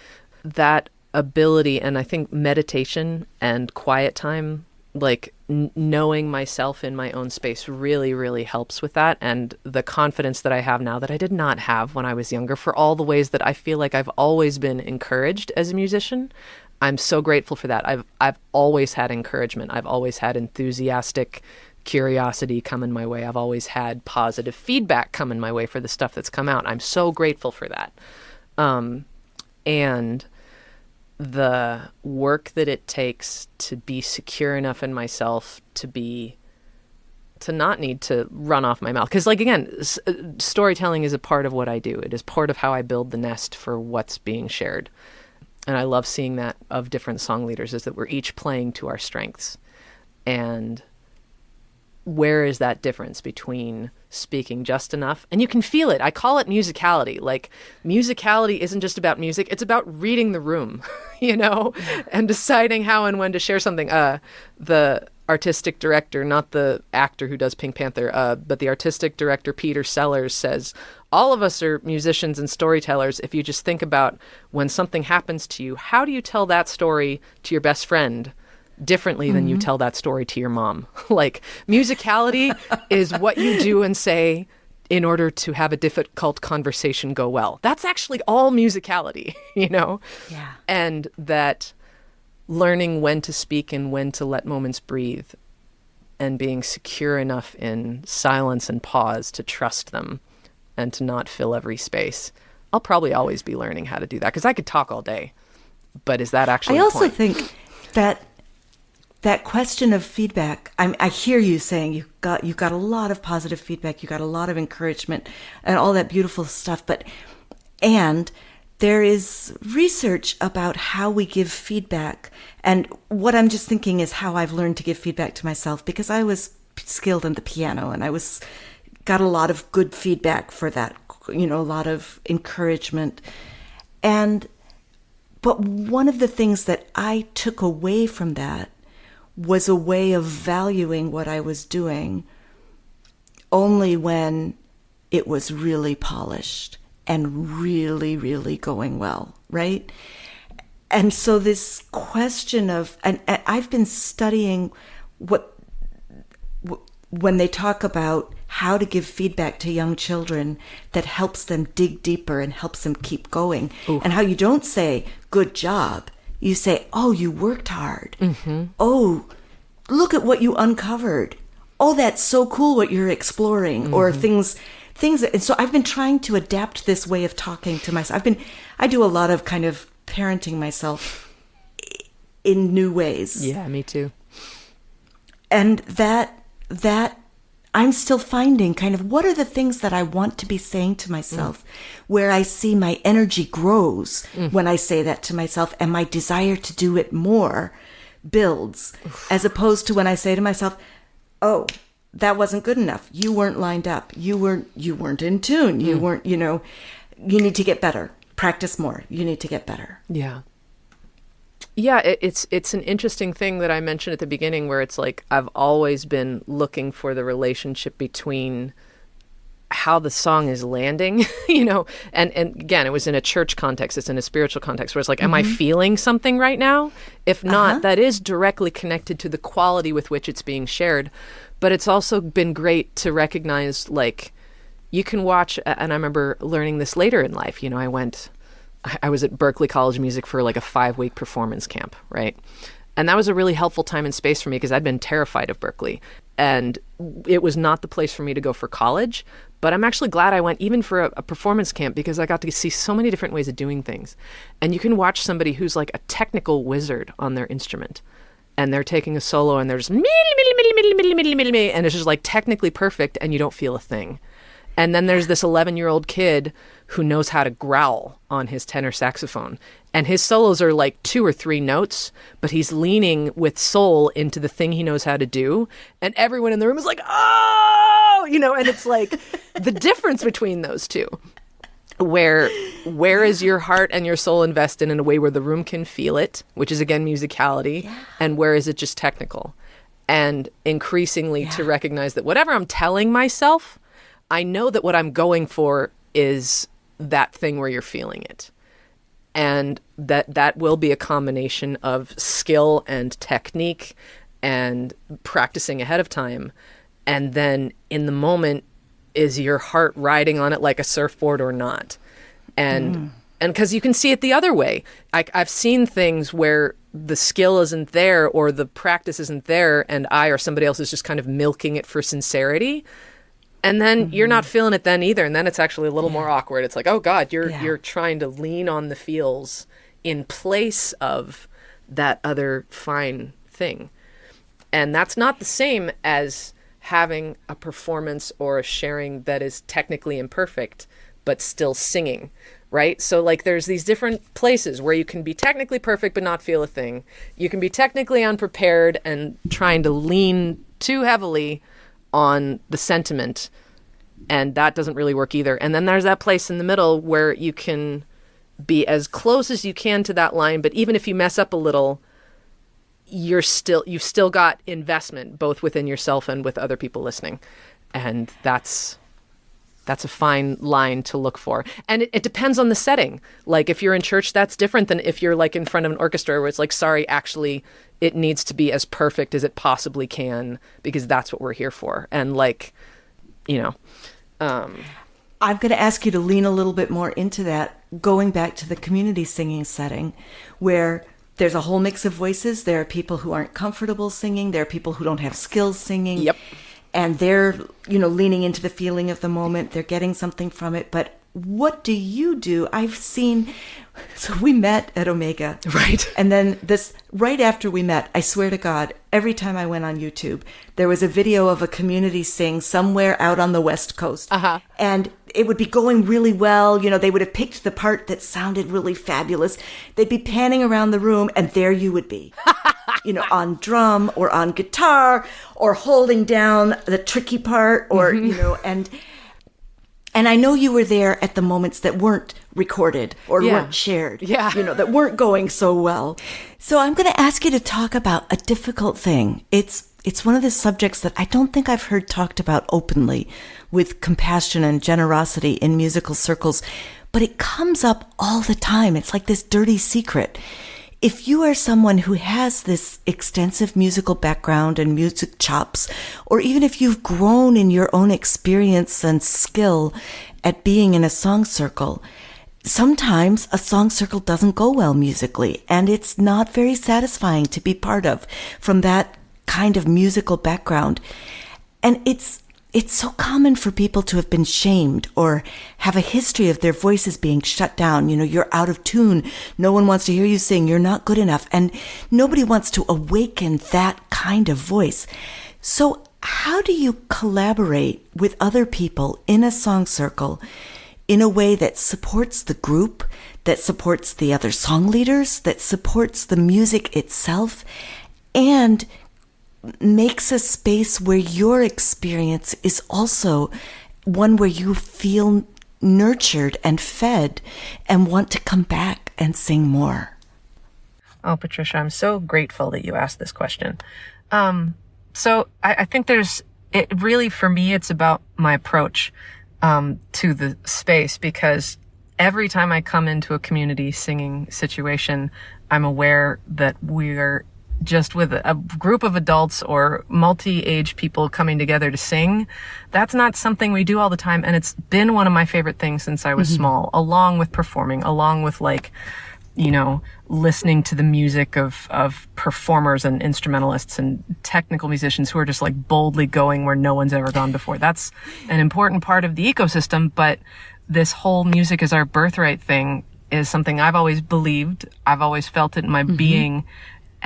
That ability, and I think meditation and quiet time, like knowing myself in my own space really, really helps with that. And the confidence that I have now that I did not have when I was younger, for all the ways that I feel like I've always been encouraged as a musician. I'm so grateful for that. I've always had encouragement. I've always had enthusiastic curiosity coming my way. I've always had positive feedback coming my way for the stuff that's come out. I'm so grateful for that. And the work that it takes to be secure enough in myself to not need to run off my mouth. Because, like, again, storytelling is a part of what I do. It is part of how I build the nest for what's being shared. And I love seeing that of different song leaders, is that we're each playing to our strengths. And where is that difference between speaking just enough? And you can feel it. I call it musicality. Like, musicality isn't just about music. It's about reading the room, you know, and deciding how and when to share something. The artistic director, not the actor who does Pink Panther, but the artistic director, Peter Sellers, says, all of us are musicians and storytellers. If you just think about when something happens to you, how do you tell that story to your best friend differently than you tell that story to your mom? Like, musicality is what you do and say in order to have a difficult conversation go well. That's actually all musicality, you know? Yeah. And that learning when to speak and when to let moments breathe and being secure enough in silence and pause to trust them and to not fill every space. I'll probably always be learning how to do that because I could talk all day, but is that actually I the also point? think that question of feedback, I hear you saying you got a lot of positive feedback, you got a lot of encouragement and all that beautiful stuff, and there is research about how we give feedback. And what I'm just thinking is how I've learned to give feedback to myself, because I was skilled in the piano and I got a lot of good feedback for that, you know, a lot of encouragement. But one of the things that I took away from that was a way of valuing what I was doing only when it was really polished and really, really going well, right? And so this question of, and I've been studying when they talk about how to give feedback to young children that helps them dig deeper and helps them keep going. Ooh. And how you don't say, good job. You say, oh, you worked hard. Mm-hmm. Oh, look at what you uncovered. Oh, that's so cool what you're exploring. Mm-hmm. Or things. And so I've been trying to adapt this way of talking to myself. I do a lot of kind of parenting myself in new ways. Yeah, me too. And that I'm still finding kind of what are the things that I want to be saying to myself, where I see my energy grows when I say that to myself, and my desire to do it more builds, as opposed to when I say to myself, oh, that wasn't good enough. You weren't lined up. You weren't in tune. You weren't, you know, you need to get better. Practice more. You need to get better. Yeah. Yeah, it's an interesting thing that I mentioned at the beginning, where it's like I've always been looking for the relationship between how the song is landing, you know, and again, it was in a church context, it's in a spiritual context, where it's like, am I feeling something right now? If not, that is directly connected to the quality with which it's being shared. But it's also been great to recognize, like, you can watch, and I remember learning this later in life, you know, I was at Berklee College of Music for like a 5-week performance camp, right? And that was a really helpful time and space for me because I'd been terrified of Berklee. And it was not the place for me to go for college. But I'm actually glad I went even for a performance camp, because I got to see so many different ways of doing things. And you can watch somebody who's like a technical wizard on their instrument, and they're taking a solo and they're just and it's just like technically perfect, and you don't feel a thing. And then there's this 11-year-old kid who knows how to growl on his tenor saxophone. And his solos are like 2 or 3 notes, but he's leaning with soul into the thing he knows how to do. And everyone in the room is like, oh, you know, and it's like the difference between those two. Where is your heart and your soul invested in a way where the room can feel it, which is, again, musicality, and where is it just technical? And increasingly to recognize that whatever I'm telling myself, I know that what I'm going for is that thing where you're feeling it. And that will be a combination of skill and technique and practicing ahead of time. And then in the moment, is your heart riding on it like a surfboard or not? And because you can see it the other way. I've seen things where the skill isn't there or the practice isn't there, and I or somebody else is just kind of milking it for sincerity. And then you're not feeling it then either. And then it's actually a little more awkward. It's like, oh God, you're trying to lean on the feels in place of that other fine thing. And that's not the same as having a performance or a sharing that is technically imperfect, but still singing, right? So like there's these different places where you can be technically perfect but not feel a thing. You can be technically unprepared and trying to lean too heavily on the sentiment, and that doesn't really work either. And then there's that place in the middle where you can be as close as you can to that line, but even if you mess up a little, you've still got investment both within yourself and with other people listening. And that's That's a fine line to look for. And it depends on the setting. Like if you're in church, that's different than if you're like in front of an orchestra where it's like, sorry, actually, it needs to be as perfect as it possibly can because that's what we're here for. And like, you know. I'm going to ask you to lean a little bit more into that, going back to the community singing setting where there's a whole mix of voices. There are people who aren't comfortable singing. There are people who don't have skills singing. Yep. And they're, leaning into the feeling of the moment. They're getting something from it. But what do you do? I've seen, so we met at Omega. Right. And then right after we met, I swear to God, every time I went on YouTube, there was a video of a community sing somewhere out on the West Coast. Uh-huh. And it would be going really well. They would have picked the part that sounded really fabulous. They'd be panning around the room, and there you would be. On drum or on guitar or holding down the tricky part or, and I know you were there at the moments that weren't recorded or weren't shared, that weren't going so well. So I'm going to ask you to talk about a difficult thing. It's one of the subjects that I don't think I've heard talked about openly with compassion and generosity in musical circles, but it comes up all the time. It's like this dirty secret. If you are someone who has this extensive musical background and music chops, or even if you've grown in your own experience and skill at being in a song circle, sometimes a song circle doesn't go well musically, and it's not very satisfying to be part of from that kind of musical background. And it's so common for people to have been shamed or have a history of their voices being shut down. You're out of tune. No one wants to hear you sing. You're not good enough. And nobody wants to awaken that kind of voice. So how do you collaborate with other people in a song circle in a way that supports the group, that supports the other song leaders, that supports the music itself, and makes a space where your experience is also one where you feel nurtured and fed and want to come back and sing more? Oh, Patricia, I'm so grateful that you asked this question. So I think for me, it's about my approach to the space, because every time I come into a community singing situation, I'm aware that we're just with a group of adults or multi-age people coming together to sing. That's not something we do all the time. And it's been one of my favorite things since I was small, along with performing, along with listening to the music of performers and instrumentalists and technical musicians who are just like boldly going where no one's ever gone before. That's an important part of the ecosystem. But this whole music is our birthright thing is something I've always believed. I've always felt it in my being.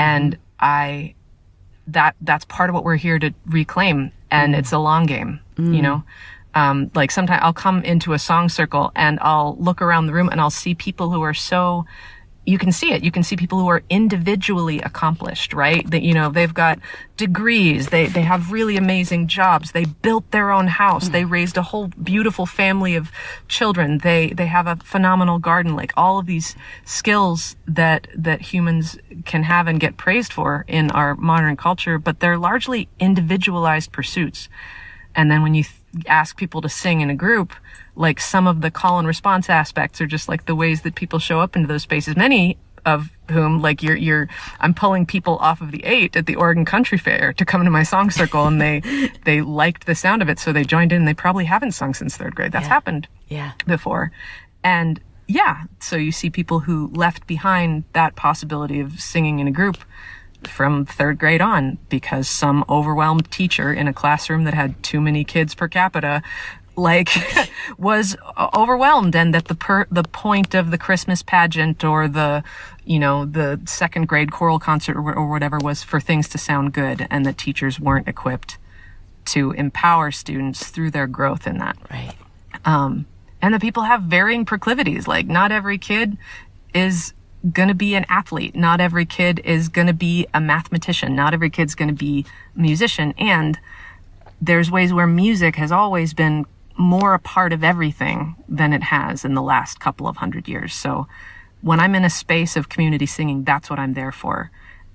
And that's part of what we're here to reclaim. And it's a long game, like sometimes I'll come into a song circle and I'll look around the room and I'll see people who are you can see it. You can see people who are individually accomplished, right? That, they've got degrees. They have really amazing jobs. They built their own house. They raised a whole beautiful family of children. They have a phenomenal garden. Like all of these skills that humans can have and get praised for in our modern culture, but they're largely individualized pursuits. And then when you ask people to sing in a group, like some of the call and response aspects are just like the ways that people show up into those spaces, many of whom, like I'm pulling people off of the 8 at the Oregon Country Fair to come to my song circle, and they liked the sound of it, so they joined in. They probably haven't sung since 3rd grade. That's happened before. And so you see people who left behind that possibility of singing in a group from 3rd grade on because some overwhelmed teacher in a classroom that had too many kids per capita was overwhelmed, and that the point of the Christmas pageant or the 2nd grade choral concert or whatever was for things to sound good, and that teachers weren't equipped to empower students through their growth in that. Right. And that people have varying proclivities. Like not every kid is going to be an athlete. Not every kid is going to be a mathematician. Not every kid's going to be a musician. And there's ways where music has always been more a part of everything than it has in the last couple of 100 years. So when I'm in a space of community singing, that's what I'm there for.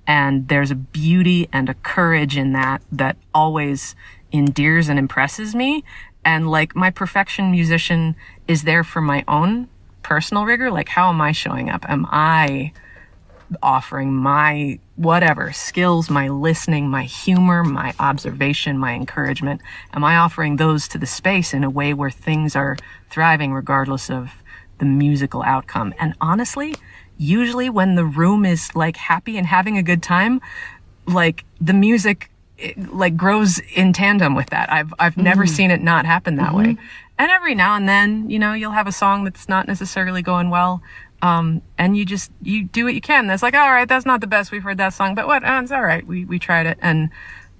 And there's a beauty and a courage in that always endears and impresses me. And like my perfection musician is there for my own personal rigor. Like, how am I showing up? Am I offering my whatever skills, my listening, my humor, my observation, my encouragement? Am I offering those to the space in a way where things are thriving regardless of the musical outcome? And honestly, usually when the room is like happy and having a good time, like the music like grows in tandem with that. I've never seen it not happen that way. And every now and then, you know, you'll have a song that's not necessarily going well. And you do what you can. That's like, all right, that's not the best. We've heard that song, but what? It's all right. We tried it. And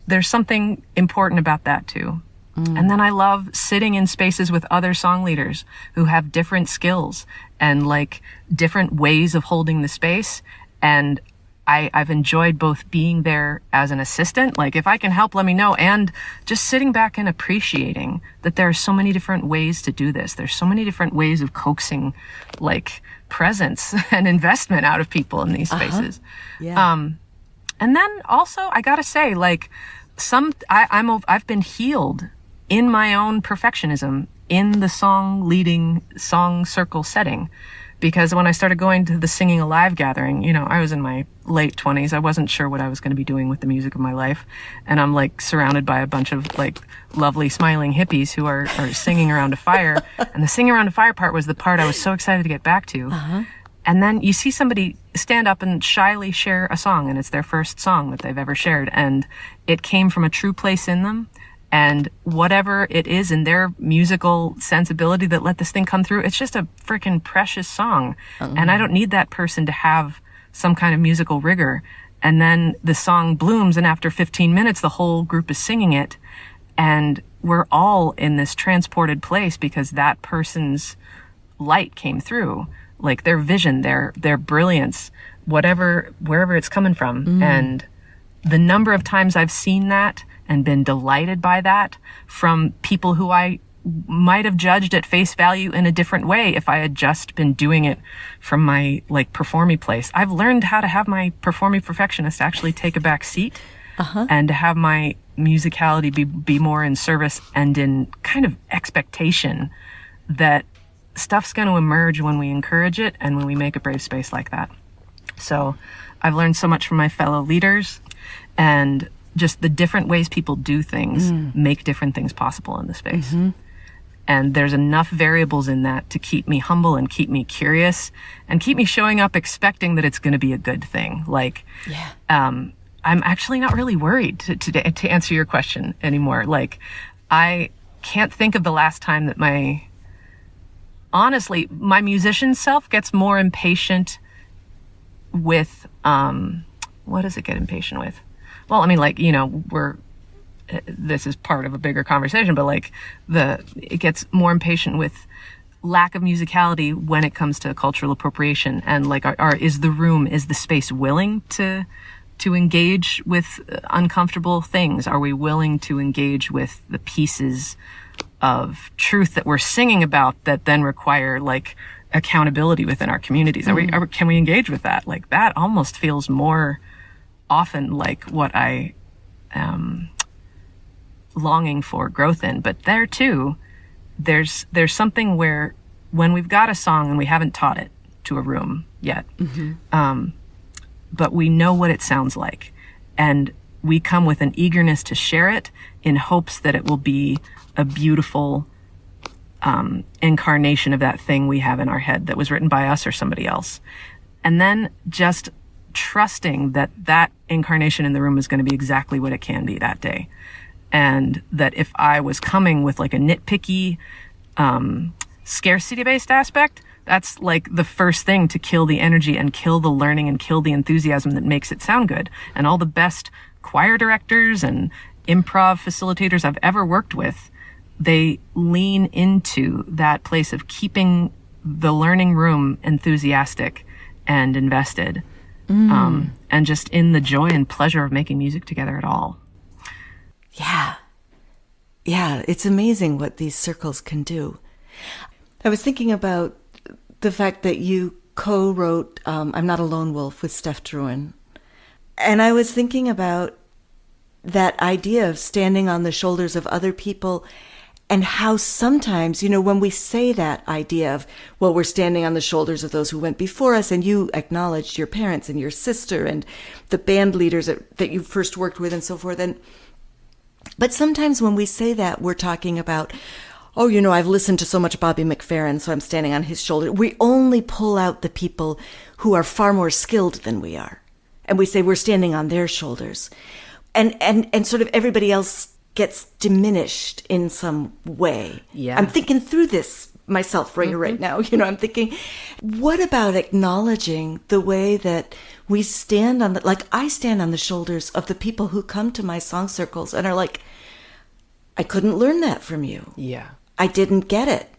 there's something important about that too. And then I love sitting in spaces with other song leaders who have different skills and like different ways of holding the space. And I've enjoyed both being there as an assistant, like if I can help, let me know, and just sitting back and appreciating that there are so many different ways to do this. There's so many different ways of coaxing like presence and investment out of people in these spaces. Yeah. And then also I gotta say, like I've been healed in my own perfectionism in the song circle setting. Because when I started going to the Singing Alive gathering, you know, I was in my late 20s. I wasn't sure what I was going to be doing with the music of my life. And I'm like surrounded by a bunch of like lovely smiling hippies who are singing around a fire. And the singing around a fire part was the part I was so excited to get back to. And then you see somebody stand up and shyly share a song, and it's their first song that they've ever shared. And it came from a true place in them. And whatever it is in their musical sensibility that let this thing come through, it's just a freaking precious song. And I don't need that person to have some kind of musical rigor. And then the song blooms, and after 15 minutes, the whole group is singing it. And we're all in this transported place because that person's light came through, like their vision, their brilliance, wherever it's coming from. And the number of times I've seen that and been delighted by that from people who I might have judged at face value in a different way if I had just been doing it from my like performy place. I've learned how to have my performy perfectionist actually take a back seat and to have my musicality be more in service and in kind of expectation that stuff's going to emerge when we encourage it and when we make a brave space like that. So I've learned so much from my fellow leaders, and just the different ways people do things make different things possible in the space. And there's enough variables in that to keep me humble and keep me curious and keep me showing up expecting that it's going to be a good thing. Like, I'm actually not really worried to answer your question anymore. Like, I can't think of the last time that my musician self gets more impatient with, what does it get impatient with? Well, I mean, like, you know, this is part of a bigger conversation, but like it gets more impatient with lack of musicality when it comes to cultural appropriation. And like, is the space willing to engage with uncomfortable things? Are we willing to engage with the pieces of truth that we're singing about that then require like accountability within our communities? Can we engage with that? Like, that almost feels more often like what I am longing for growth in. But there too, there's something where when we've got a song and we haven't taught it to a room yet, but we know what it sounds like, and we come with an eagerness to share it in hopes that it will be a beautiful incarnation of that thing we have in our head that was written by us or somebody else. And then just trusting that that incarnation in the room is going to be exactly what it can be that day. And that if I was coming with like a nitpicky, scarcity-based aspect, that's like the first thing to kill the energy and kill the learning and kill the enthusiasm that makes it sound good. And all the best choir directors and improv facilitators I've ever worked with, they lean into that place of keeping the learning room enthusiastic and invested. And just in the joy and pleasure of making music together at all. Yeah, it's amazing what these circles can do. I was thinking about the fact that you co-wrote I'm Not a Lone Wolf with Steph Druin. And I was thinking about that idea of standing on the shoulders of other people And how sometimes, when we say that idea of, well, we're standing on the shoulders of those who went before us, and you acknowledged your parents and your sister and the band leaders that you first worked with and so forth. But sometimes when we say that, we're talking about, oh, I've listened to so much Bobby McFerrin, so I'm standing on his shoulder. We only pull out the people who are far more skilled than we are. And we say we're standing on their shoulders. And sort of everybody else gets diminished in some way. Yeah. I'm thinking through this myself right now. I'm thinking, what about acknowledging the way that we stand on I stand on the shoulders of the people who come to my song circles and are like, I couldn't learn that from you. Yeah. I didn't get it.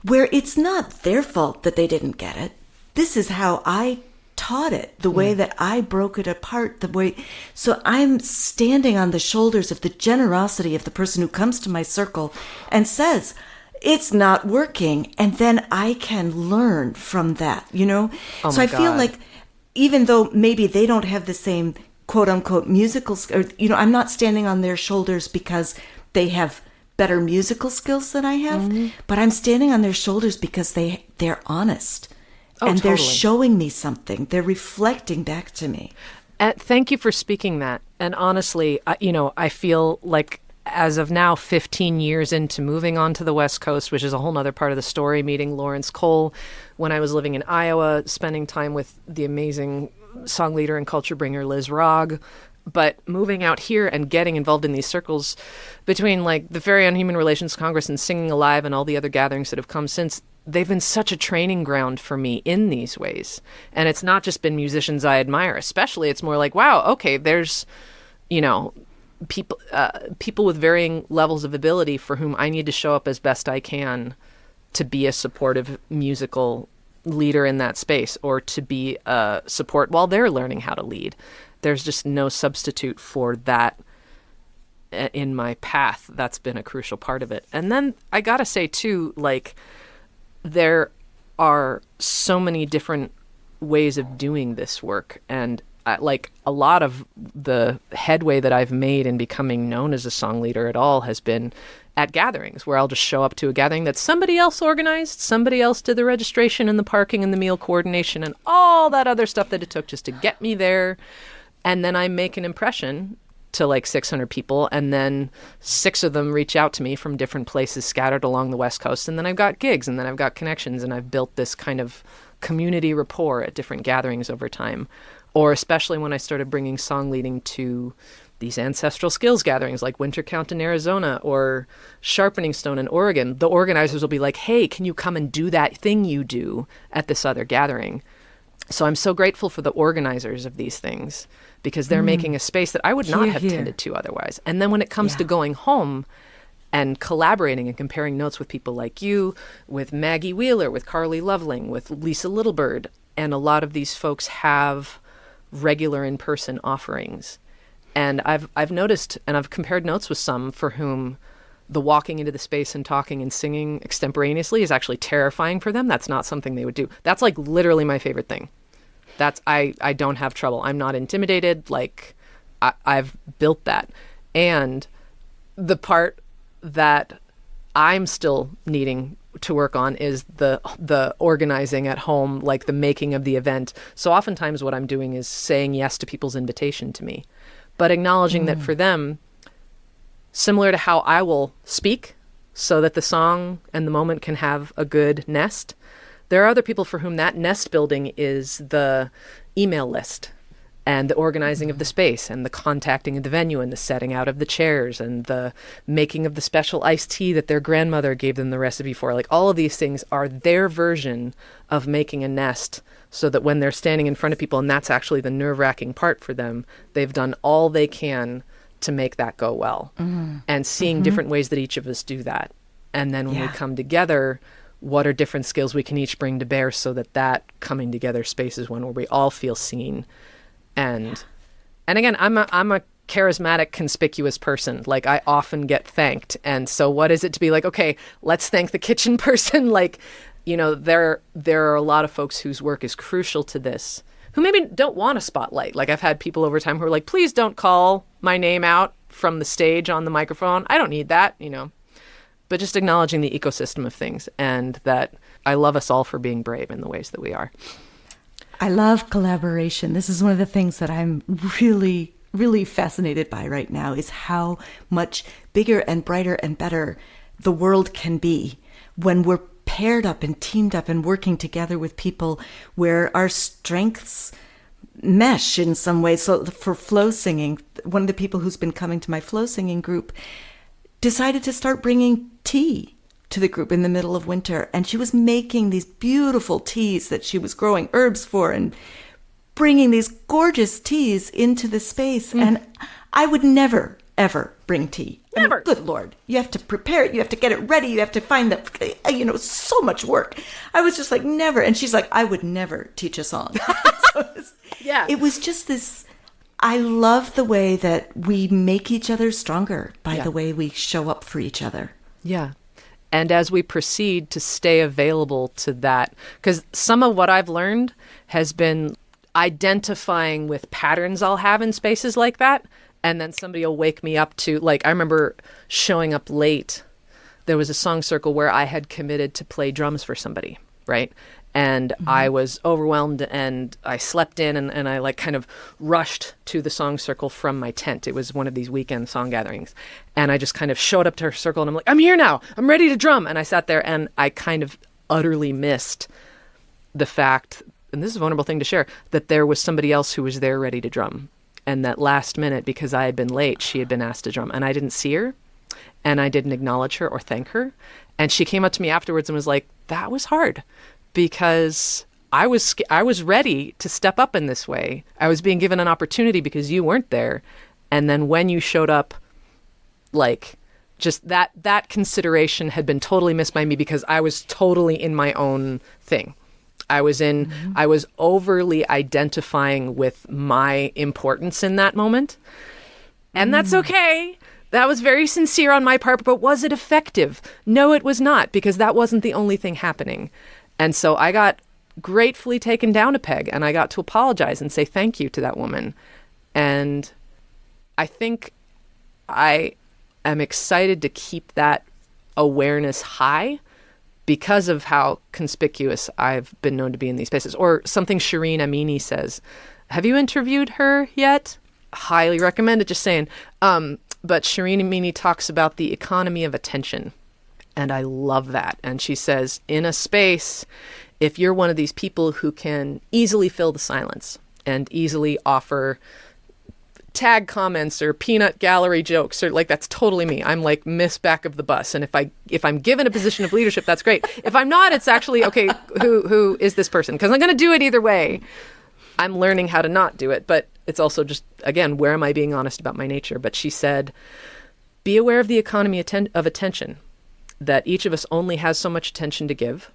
Where it's not their fault that they didn't get it. This is how I taught it, the way that I broke it apart, so I'm standing on the shoulders of the generosity of the person who comes to my circle and says, it's not working. And then I can learn from that, Oh so I feel God. like even though maybe they don't have the same quote unquote musical, I'm not standing on their shoulders because they have better musical skills than I have, but I'm standing on their shoulders because they're honest. And totally. They're showing me something. They're reflecting back to me. Thank you for speaking that. And honestly, I feel like as of now, 15 years into moving on to the West Coast, which is a whole nother part of the story, meeting Lawrence Cole when I was living in Iowa, spending time with the amazing song leader and culture bringer Liz Rogg, but moving out here and getting involved in these circles between the Ferry on Human Relations Congress and Singing Alive and all the other gatherings that have come since, they've been such a training ground for me in these ways. And it's not just been musicians I admire, especially. It's more like, wow, okay, there's, people with varying levels of ability for whom I need to show up as best I can to be a supportive musical leader in that space, or to be a support while they're learning how to lead. There's just no substitute for that in my path. That's been a crucial part of it. And then I gotta say too, there are so many different ways of doing this work. And a lot of the headway that I've made in becoming known as a song leader at all has been at gatherings where I'll just show up to a gathering that somebody else organized, somebody else did the registration and the parking and the meal coordination and all that other stuff that it took just to get me there. And then I make an impression to 600 people, and then 6 of them reach out to me from different places scattered along the West Coast. And then I've got gigs, and then I've got connections, and I've built this kind of community rapport at different gatherings over time. Or especially when I started bringing song leading to these ancestral skills gatherings like Winter Count in Arizona or Sharpening Stone in Oregon, the organizers will be like, hey, can you come and do that thing you do at this other gathering? So I'm so grateful for the organizers of these things, because they're making a space that I would not have tended to otherwise. And then when it comes to going home and collaborating and comparing notes with people like you, with Maggie Wheeler, with Carly Loveling, with Lisa Littlebird, and a lot of these folks have regular in-person offerings. And I've noticed, and I've compared notes with some for whom the walking into the space and talking and singing extemporaneously is actually terrifying for them. That's not something they would do. That's literally my favorite thing. I don't have trouble. I'm not intimidated. I've built that. And the part that I'm still needing to work on is the organizing at home, the making of the event. So oftentimes what I'm doing is saying yes to people's invitation to me, but acknowledging that for them, similar to how I will speak so that the song and the moment can have a good nest, there are other people for whom that nest building is the email list and the organizing of the space and the contacting of the venue and the setting out of the chairs and the making of the special iced tea that their grandmother gave them the recipe for. All of these things are their version of making a nest so that when they're standing in front of people, and that's actually the nerve-wracking part for them, they've done all they can to make that go well. And seeing different ways that each of us do that. And then when we come together, what are different skills we can each bring to bear so that coming together space is one where we all feel seen. And again, I'm a charismatic, conspicuous person. I often get thanked. And so what is it to be okay, let's thank the kitchen person. There are a lot of folks whose work is crucial to this, who maybe don't want a spotlight. I've had people over time who are like, please don't call my name out from the stage on the microphone. I don't need that, but just acknowledging the ecosystem of things, and that I love us all for being brave in the ways that we are. I love collaboration. This is one of the things that I'm really, really fascinated by right now, is how much bigger and brighter and better the world can be when we're paired up and teamed up and working together with people where our strengths mesh in some way. So for flow singing, one of the people who's been coming to my flow singing group decided to start bringing tea to the group in the middle of winter. And she was making these beautiful teas that she was growing herbs for and bringing these gorgeous teas into the space. And I would never, ever bring tea. Never. I mean, good Lord. You have to prepare it. You have to get it ready. You have to find the, so much work. I was just like, never. And she's like, I would never teach a song. Yeah. It was just this, I love the way that we make each other stronger by the way we show up for each other. Yeah. And as we proceed to stay available to that, because some of what I've learned has been identifying with patterns I'll have in spaces like that. And then somebody will wake me up to, like, I remember showing up late. There was a song circle where I had committed to play drums for somebody, right? And I was overwhelmed, and I slept in, and I like kind of rushed to the song circle from my tent. It was one of these weekend song gatherings. And I just kind of showed up to her circle, and I'm like, I'm here now. I'm ready to drum. And I sat there, and I kind of utterly missed the fact, and this is a vulnerable thing to share, that there was somebody else who was there ready to drum. And that last minute, because I had been late, she had been asked to drum. And I didn't see her, and I didn't acknowledge her or thank her. And she came up to me afterwards and was like, that was hard, because I was ready to step up in this way. I was being given an opportunity because you weren't there. And then when you showed up, like, just that consideration had been totally missed by me because I was totally in my own thing. I was overly identifying with my importance in that moment. And that's okay. That was very sincere on my part, but was it effective? No, it was not, because that wasn't the only thing happening. And so I got gratefully taken down a peg, and I got to apologize and say thank you to that woman. And I think I am excited to keep that awareness high because of how conspicuous I've been known to be in these spaces. Or something Shireen Amini says. Have you interviewed her yet? Highly recommend it, just saying. But Shireen Amini talks about the economy of attention. And I love that. And she says, in a space, if you're one of these people who can easily fill the silence and easily offer tag comments or peanut gallery jokes, or like, that's totally me. I'm like Miss Back of the Bus. And if I'm given a position of leadership, that's great. If I'm not, it's actually, okay, who is this person? Because I'm going to do it either way. I'm learning how to not do it. But it's also just, again, where am I being honest about my nature? But she said, be aware of the economy of attention, that each of us only has so much attention to give.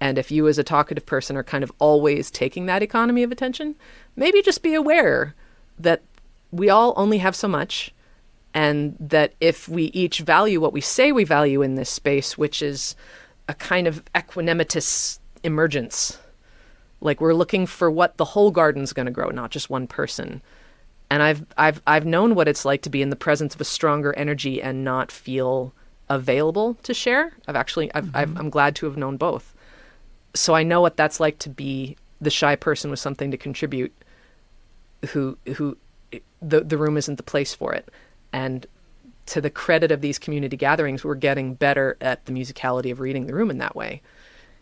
And if you as a talkative person are kind of always taking that economy of attention, maybe just be aware that we all only have so much, and that if we each value what we say we value in this space, which is a kind of equanimitous emergence, like we're looking for what the whole garden's going to grow, not just one person. And I've known what it's like to be in the presence of a stronger energy and not feel available to share. I'm glad to have known both. So I know what that's like to be the shy person with something to contribute, who the room isn't the place for it. And to the credit of these community gatherings, we're getting better at the musicality of reading the room in that way,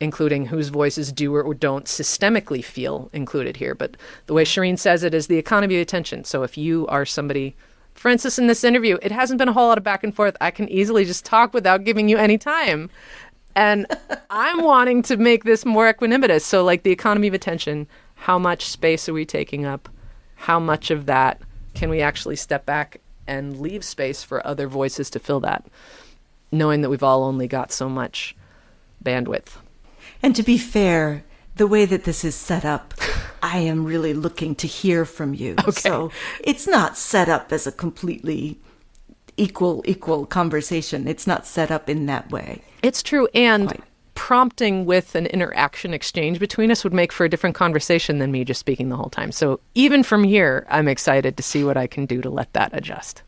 including whose voices do or don't systemically feel included here. But the way Shireen says it is the economy of attention. So if you are somebody, for instance, in this interview, it hasn't been a whole lot of back and forth. I can easily just talk without giving you any time. And I'm wanting to make this more equanimitous. So like the economy of attention, how much space are we taking up? How much of that can we actually step back and leave space for other voices to fill that, knowing that we've all only got so much bandwidth? And to be fair, the way that this is set up, I am really looking to hear from you. Okay. So it's not set up as a completely equal conversation. It's not set up in that way. It's true. And Quite. Prompting with an interaction exchange between us would make for a different conversation than me just speaking the whole time. So even from here, I'm excited to see what I can do to let that adjust.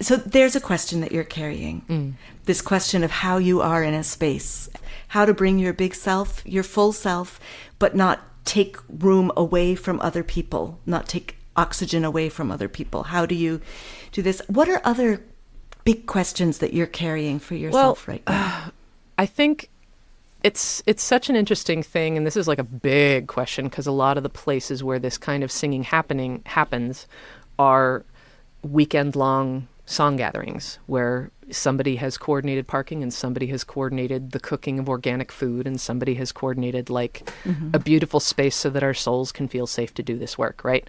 So there's a question that you're carrying. This question of how you are in a space, how to bring your big self, your full self, but not take room away from other people, not take oxygen away from other people. How do you do this? What are other big questions that you're carrying for yourself right now? I think it's such an interesting thing, and this is like a big question because a lot of the places where this kind of singing happens are weekend-long song gatherings where somebody has coordinated parking and somebody has coordinated the cooking of organic food and somebody has coordinated like a beautiful space so that our souls can feel safe to do this work, right?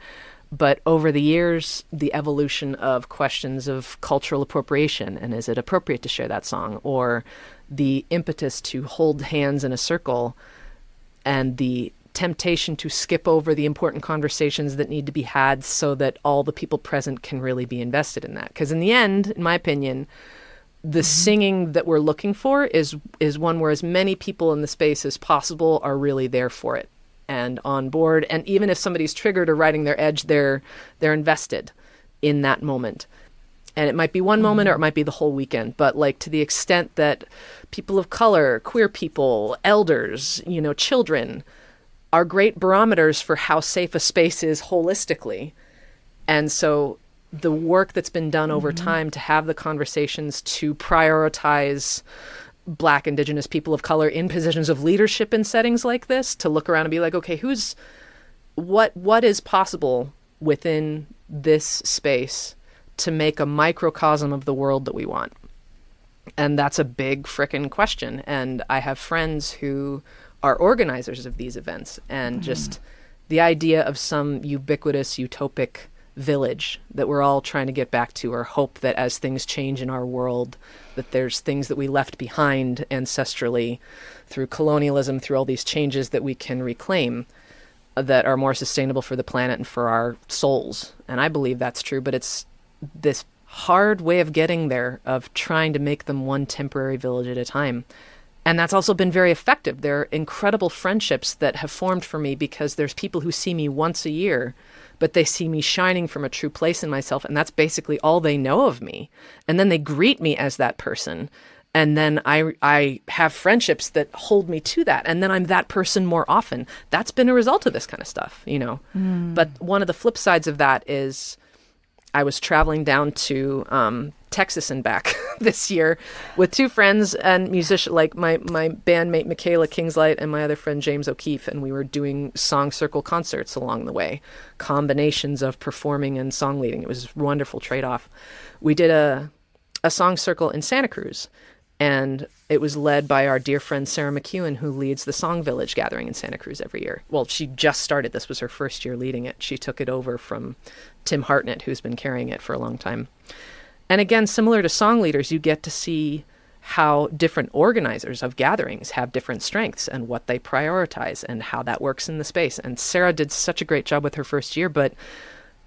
But over the years, the evolution of questions of cultural appropriation and is it appropriate to share that song, or the impetus to hold hands in a circle and the temptation to skip over the important conversations that need to be had so that all the people present can really be invested in that. Because in the end, in my opinion, the singing that we're looking for is one where as many people in the space as possible are really there for it and on board. And even if somebody's triggered or riding their edge, they're invested in that moment. And it might be one moment or it might be the whole weekend. But like to the extent that people of color, queer people, elders, children are great barometers for how safe a space is holistically. And so the work that's been done over time to have the conversations to prioritize Black, Indigenous, people of color in positions of leadership in settings like this, to look around and be like, okay, what is possible within this space to make a microcosm of the world that we want? And that's a big frickin' question. And I have friends who are organizers of these events, and just the idea of some ubiquitous, utopic village that we're all trying to get back to, or hope that as things change in our world, that there's things that we left behind ancestrally through colonialism, through all these changes that we can reclaim that are more sustainable for the planet and for our souls. And I believe that's true, but it's this hard way of getting there, of trying to make them one temporary village at a time. And that's also been very effective. There are incredible friendships that have formed for me because there's people who see me once a year, but they see me shining from a true place in myself. And that's basically all they know of me. And then they greet me as that person. And then I have friendships that hold me to that. And then I'm that person more often. That's been a result of this kind of stuff, But one of the flip sides of that is I was traveling down to Texas and back this year with two friends and musicians, like my bandmate Michaela Kingslight and my other friend James O'Keefe, and we were doing song circle concerts along the way, combinations of performing and song leading. It was a wonderful trade-off. We did a song circle in Santa Cruz, and it was led by our dear friend Sarah McEwen, who leads the Song Village gathering in Santa Cruz every year. Well, she just started. This was her first year leading it. She took it over from Tim Hartnett, who's been carrying it for a long time. And again, similar to song leaders, you get to see how different organizers of gatherings have different strengths and what they prioritize and how that works in the space. And Sarah did such a great job with her first year, but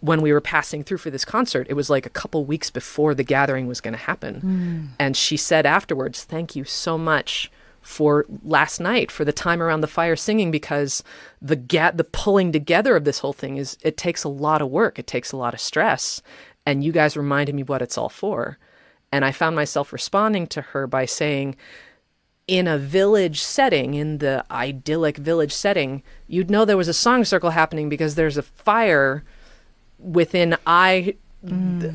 when we were passing through for this concert, it was like a couple weeks before the gathering was going to happen. And she said afterwards, thank you so much for last night, for the time around the fire singing, because the pulling together of this whole thing it takes a lot of work. It takes a lot of stress. And you guys reminded me what it's all for. And I found myself responding to her by saying, in a village setting, in the idyllic village setting, you'd know there was a song circle happening because there's a fire within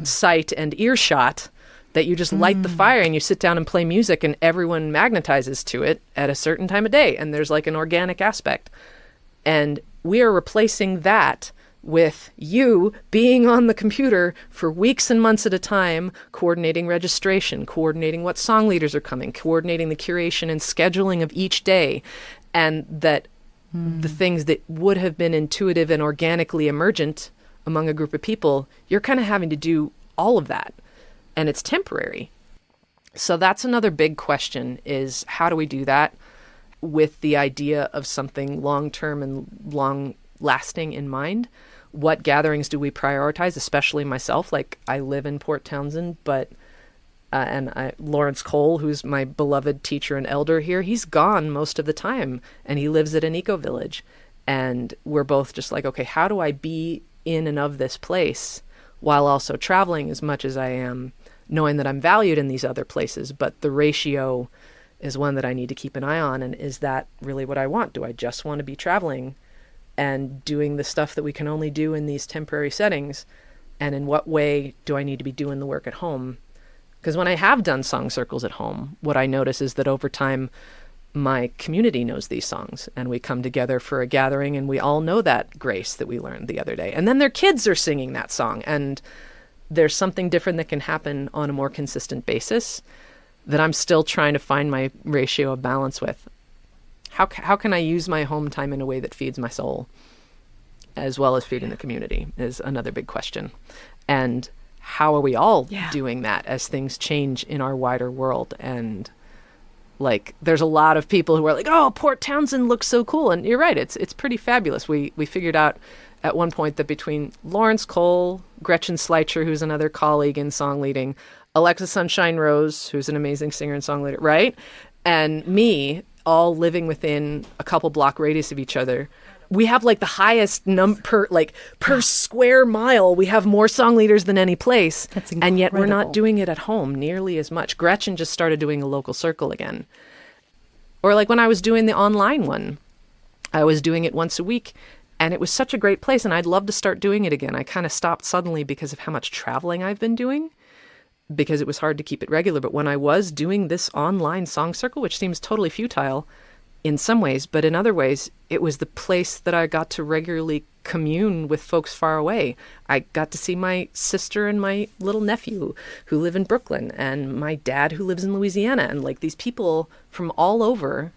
sight and earshot that you just light the fire and you sit down and play music and everyone magnetizes to it at a certain time of day. And there's like an organic aspect. And we are replacing that with you being on the computer for weeks and months at a time, coordinating registration, coordinating what song leaders are coming, coordinating the curation and scheduling of each day. And that the things that would have been intuitive and organically emergent among a group of people, you're kind of having to do all of that. And it's temporary. So that's another big question, is how do we do that with the idea of something long-term and long-lasting in mind? What gatherings do we prioritize, especially myself? Like, I live in Port Townsend, but Lawrence Cole, who's my beloved teacher and elder here, he's gone most of the time, and he lives at an eco-village. And we're both just like, okay, how do I be in and of this place while also traveling as much as I am, knowing that I'm valued in these other places, but the ratio is one that I need to keep an eye on. And is that really what I want? Do I just want to be traveling and doing the stuff that we can only do in these temporary settings? And in what way do I need to be doing the work at home? Because when I have done song circles at home, what I notice is that over time, my community knows these songs, and we come together for a gathering, and we all know that grace that we learned the other day. And then their kids are singing that song, and there's something different that can happen on a more consistent basis that I'm still trying to find my ratio of balance with. How can I use my home time in a way that feeds my soul as well as feeding the community is another big question. And how are we all doing that as things change in our wider world? And like, there's a lot of people who are like, oh, Port Townsend looks so cool. And you're right, it's pretty fabulous. We figured out at one point that between Lawrence Cole, Gretchen Schleicher, who's another colleague in song leading, Alexa Sunshine Rose, who's an amazing singer and song leader, right? And me, all living within a couple block radius of each other, we have like the highest per square mile. We have more song leaders than any place. That's incredible. And yet we're not doing it at home nearly as much. Gretchen just started doing a local circle again. Or like when I was doing the online one, I was doing it once a week, and it was such a great place, and I'd love to start doing it again. I kind of stopped suddenly because of how much traveling I've been doing, because it was hard to keep it regular. But when I was doing this online song circle, which seems totally futile in some ways, but in other ways, it was the place that I got to regularly commune with folks far away. I got to see my sister and my little nephew who live in Brooklyn, and my dad who lives in Louisiana, and like these people from all over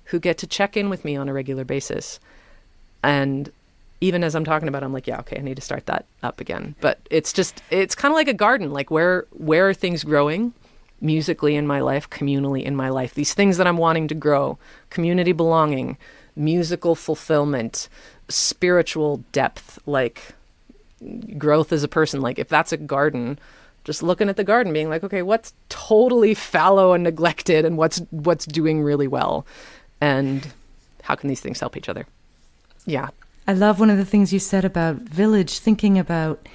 who get to check in with me on a regular basis. And even as I'm talking about it, I'm like, yeah, okay, I need to start that up again. But it's kind of like a garden. Like where are things growing musically in my life, communally in my life? These things that I'm wanting to grow: community belonging, musical fulfillment, spiritual depth, like growth as a person. Like if that's a garden, just looking at the garden, being like, okay, what's totally fallow and neglected, and what's doing really well, and how can these things help each other? Yeah. I love one of the things you said about Village, thinking about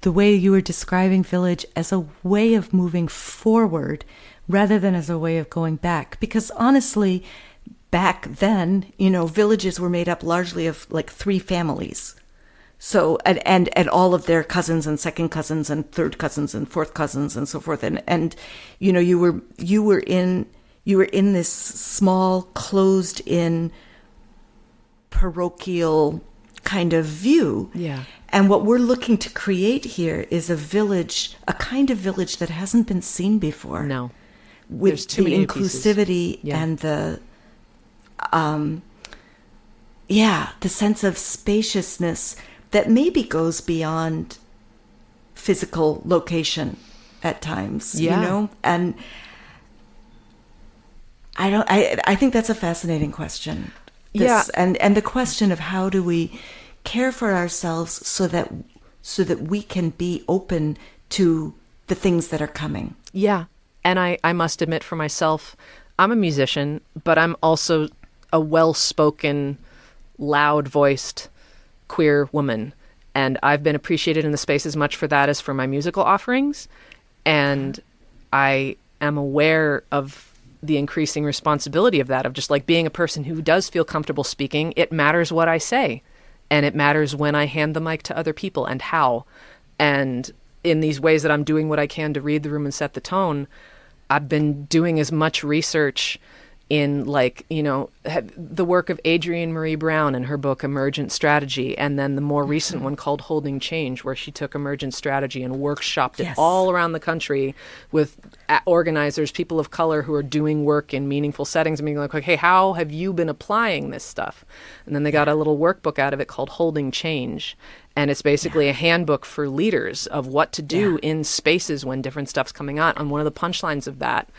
the way you were describing Village as a way of moving forward rather than as a way of going back. Because honestly, back then, villages were made up largely of like 3 families. So, and all of their cousins and second cousins and third cousins and fourth cousins and so forth. And you were in this small, closed in parochial kind of view. Yeah. And what we're looking to create here is a village, a kind of village that hasn't been seen before. No. With the inclusivity and the sense of spaciousness that maybe goes beyond physical location at times, And I think that's a fascinating question. And the question of how do we care for ourselves so that we can be open to the things that are coming. Yeah. And I must admit for myself, I'm a musician, but I'm also a well-spoken, loud-voiced queer woman. And I've been appreciated in the space as much for that as for my musical offerings. And I am aware of the increasing responsibility of that, of just like being a person who does feel comfortable speaking. It matters what I say, and it matters when I hand the mic to other people and how. And in these ways that I'm doing what I can to read the room and set the tone, I've been doing as much research in the work of Adrienne Marie Brown and her book Emergent Strategy, and then the more recent one called Holding Change, where she took emergent strategy and workshopped it all around the country with organizers, people of color who are doing work in meaningful settings, and being like, hey, how have you been applying this stuff? And then they got a little workbook out of it called Holding Change. And it's basically a handbook for leaders of what to do in spaces when different stuff's coming on. And one of the punchlines of that,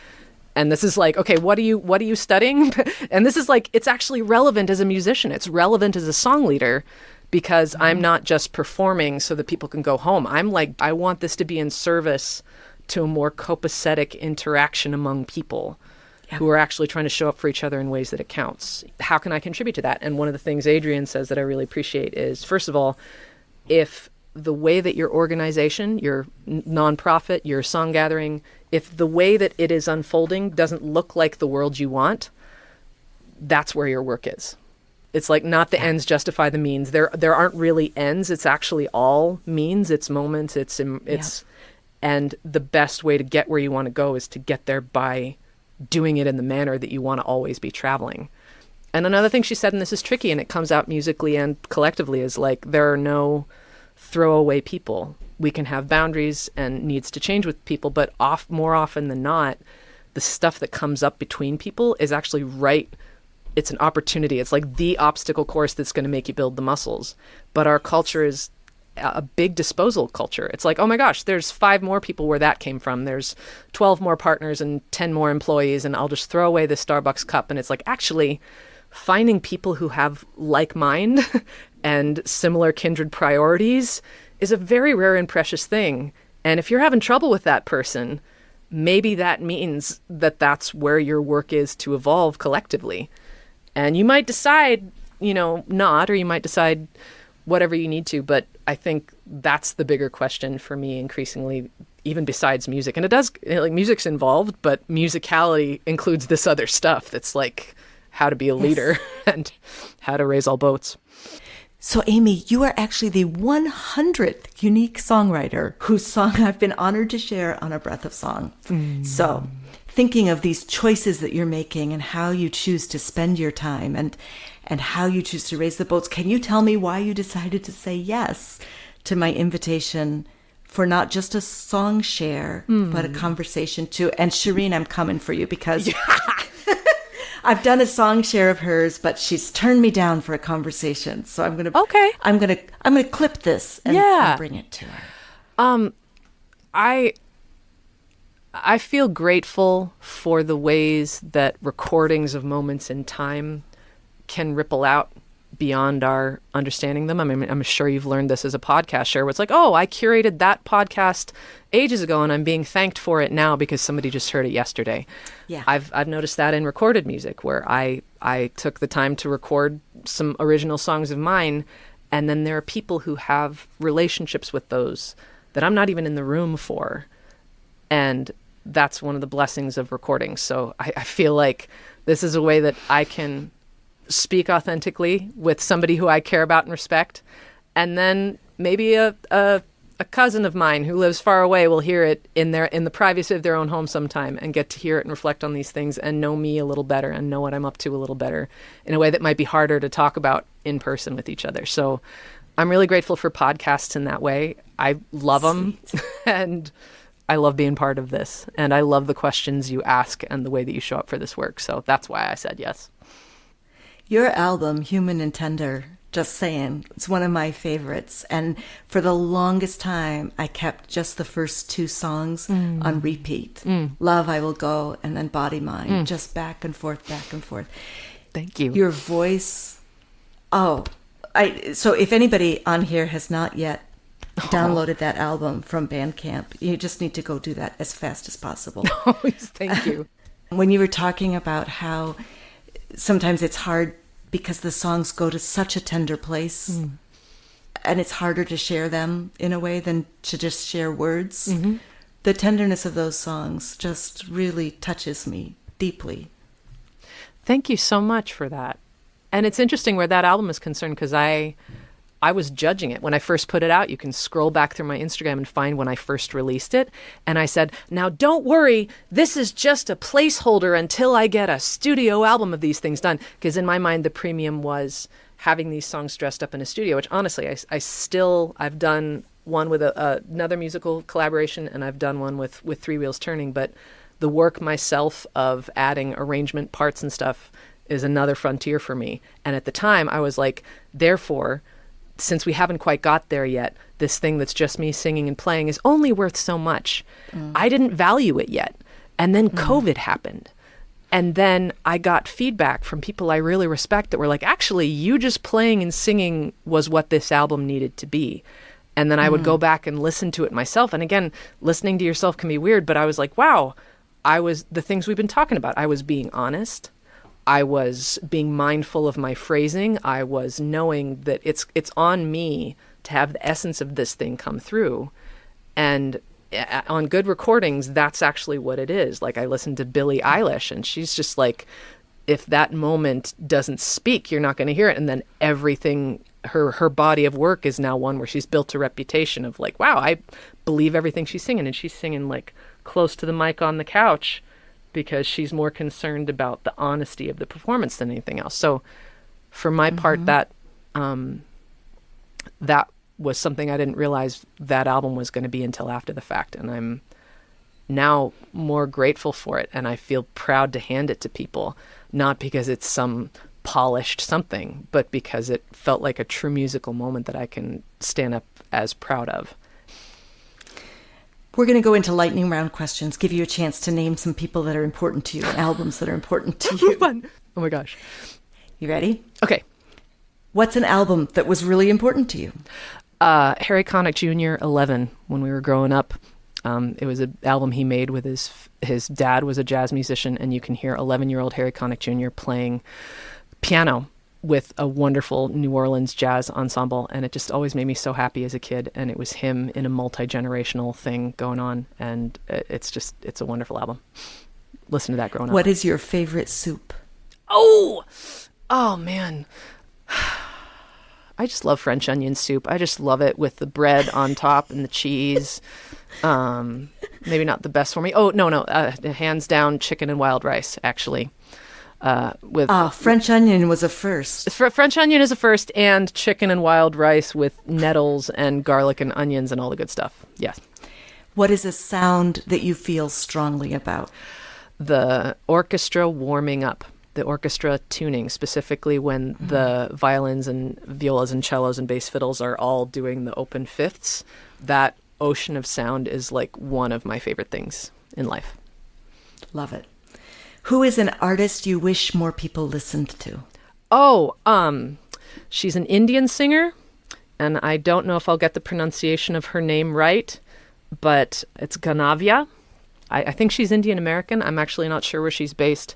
and this is like, okay, what are you studying? And this is like, it's actually relevant as a musician. It's relevant as a song leader, because I'm not just performing so that people can go home. I'm like, I want this to be in service to a more copacetic interaction among people who are actually trying to show up for each other in ways that it counts. How can I contribute to that? And one of the things Adrienne says that I really appreciate is, first of all, if the way that your organization, your nonprofit, your song gathering, if the way that it is unfolding doesn't look like the world you want, that's where your work is. It's like not the ends justify the means. There aren't really ends. It's actually all means. It's moments. It's and the best way to get where you want to go is to get there by doing it in the manner that you want to always be traveling. And another thing she said, and this is tricky, and it comes out musically and collectively, is like there are no throwaway people. We can have boundaries and needs to change with people, but more often than not, the stuff that comes up between people is actually right. It's an opportunity. It's like the obstacle course that's going to make you build the muscles. But our culture is a big disposal culture. It's like, oh my gosh, there's 5 more people where that came from. There's 12 more partners and 10 more employees, and I'll just throw away the Starbucks cup. And it's like, actually, finding people who have like mind and similar kindred priorities is a very rare and precious thing. And if you're having trouble with that person, maybe that means that that's where your work is to evolve collectively. And you might decide, not, or you might decide whatever you need to. But I think that's the bigger question for me increasingly, even besides music. And it does, like, music's involved, but musicality includes this other stuff that's like how to be a leader and how to raise all boats. So, Aimee, you are actually the 100th unique songwriter whose song I've been honored to share on A Breath of Song. So, thinking of these choices that you're making and how you choose to spend your time and how you choose to raise the boats, can you tell me why you decided to say yes to my invitation for not just a song share, but a conversation too? And Shireen, I'm coming for you because I've done a song share of hers, but she's turned me down for a conversation. So I'm gonna clip this and bring it to her. I feel grateful for the ways that recordings of moments in time can ripple out beyond our understanding them. I mean, I'm sure you've learned this as a podcast share, where it's like, oh, I curated that podcast ages ago and I'm being thanked for it now because somebody just heard it yesterday. Yeah. I've noticed that in recorded music, where I took the time to record some original songs of mine, and then there are people who have relationships with those that I'm not even in the room for. And that's one of the blessings of recording. So I feel like this is a way that I can speak authentically with somebody who I care about and respect. And then maybe a cousin of mine who lives far away will hear it in the privacy of their own home sometime and get to hear it and reflect on these things and know me a little better and know what I'm up to a little better in a way that might be harder to talk about in person with each other. So I'm really grateful for podcasts in that way. I love them and I love being part of this. And I love the questions you ask and the way that you show up for this work. So that's why I said yes. Your album, Human and Tender, just saying, it's one of my favorites. And for the longest time, I kept just the first 2 songs on repeat. Love, I Will Go, and then Body Mind, just back and forth, back and forth. Thank you. Your voice. So if anybody on here has not yet downloaded that album from Bandcamp, you just need to go do that as fast as possible. Always, thank you. When you were talking about how sometimes it's hard because the songs go to such a tender place and it's harder to share them in a way than to just share words. The tenderness of those songs just really touches me deeply. Thank you so much for that. And it's interesting where that album is concerned, because I was judging it when I first put it out. You can scroll back through my Instagram and find when I first released it. And I said, now don't worry, this is just a placeholder until I get a studio album of these things done. Because in my mind, the premium was having these songs dressed up in a studio, which honestly, I've done one with another musical collaboration, and I've done one with Three Wheels Turning. But the work myself of adding arrangement parts and stuff is another frontier for me. And at the time, I was like, therefore, since we haven't quite got there yet, this thing that's just me singing and playing is only worth so much. I didn't value it yet. And then COVID happened. And then I got feedback from people I really respect that were like, actually, you just playing and singing was what this album needed to be. And then I would go back and listen to it myself. And again, listening to yourself can be weird, but I was like, wow, the things we've been talking about. I was being honest. I was being mindful of my phrasing. I was knowing that it's on me to have the essence of this thing come through. And on good recordings, that's actually what it is. Like, I listened to Billie Eilish, and she's just like, if that moment doesn't speak, you're not going to hear it. And then everything, her body of work is now one where she's built a reputation of like, wow, I believe everything she's singing. And she's singing like close to the mic on the couch because she's more concerned about the honesty of the performance than anything else. So for my part, that was something I didn't realize that album was going to be until after the fact. And I'm now more grateful for it. And I feel proud to hand it to people, not because it's some polished something, but because it felt like a true musical moment that I can stand up as proud of. We're going to go into lightning round questions, give you a chance to name some people that are important to you, and albums that are important to you. Fun. Oh my gosh. You ready? Okay. What's an album that was really important to you? Harry Connick Jr., 11, when we were growing up. It was an album he made with his dad was a jazz musician, and you can hear 11-year-old Harry Connick Jr. playing piano with a wonderful New Orleans jazz ensemble, and it just always made me so happy as a kid. And it was him in a multi-generational thing going on, and it's a wonderful album. Listen to that growing up. What is your favorite soup? Oh man. I just love French onion soup. I just love it with the bread on top and the cheese. Maybe not the best for me. Oh, no. Hands down, chicken and wild rice, actually. French onion was a first. French onion is a first, and chicken and wild rice with nettles and garlic and onions and all the good stuff. Yes. What is a sound that you feel strongly about? The orchestra warming up. The orchestra tuning, specifically when the violins and violas and cellos and bass fiddles are all doing the open fifths. That ocean of sound is like one of my favorite things in life. Love it. Who is an artist you wish more people listened to? She's an Indian singer, and I don't know if I'll get the pronunciation of her name right, but it's Ganavia. I think she's Indian American. I'm actually not sure where she's based,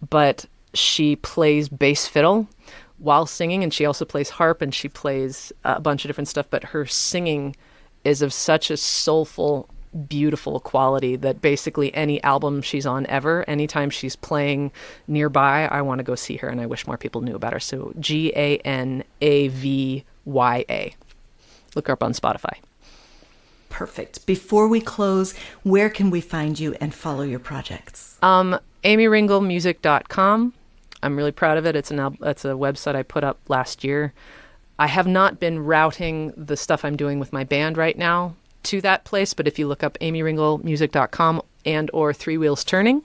but she plays bass fiddle while singing, and she also plays harp, and she plays a bunch of different stuff, but her singing is of such a soulful, beautiful quality that basically any album she's on ever, anytime she's playing nearby, I want to go see her, and I wish more people knew about her. So Ganavya. Look her up on Spotify. Perfect. Before we close, where can we find you and follow your projects? AimeenRingleMusic.com. I'm really proud of it. It's a website I put up last year. I have not been routing the stuff I'm doing with my band right now to that place, but if you look up AimeenRingleMusic.com and or Three Wheels Turning,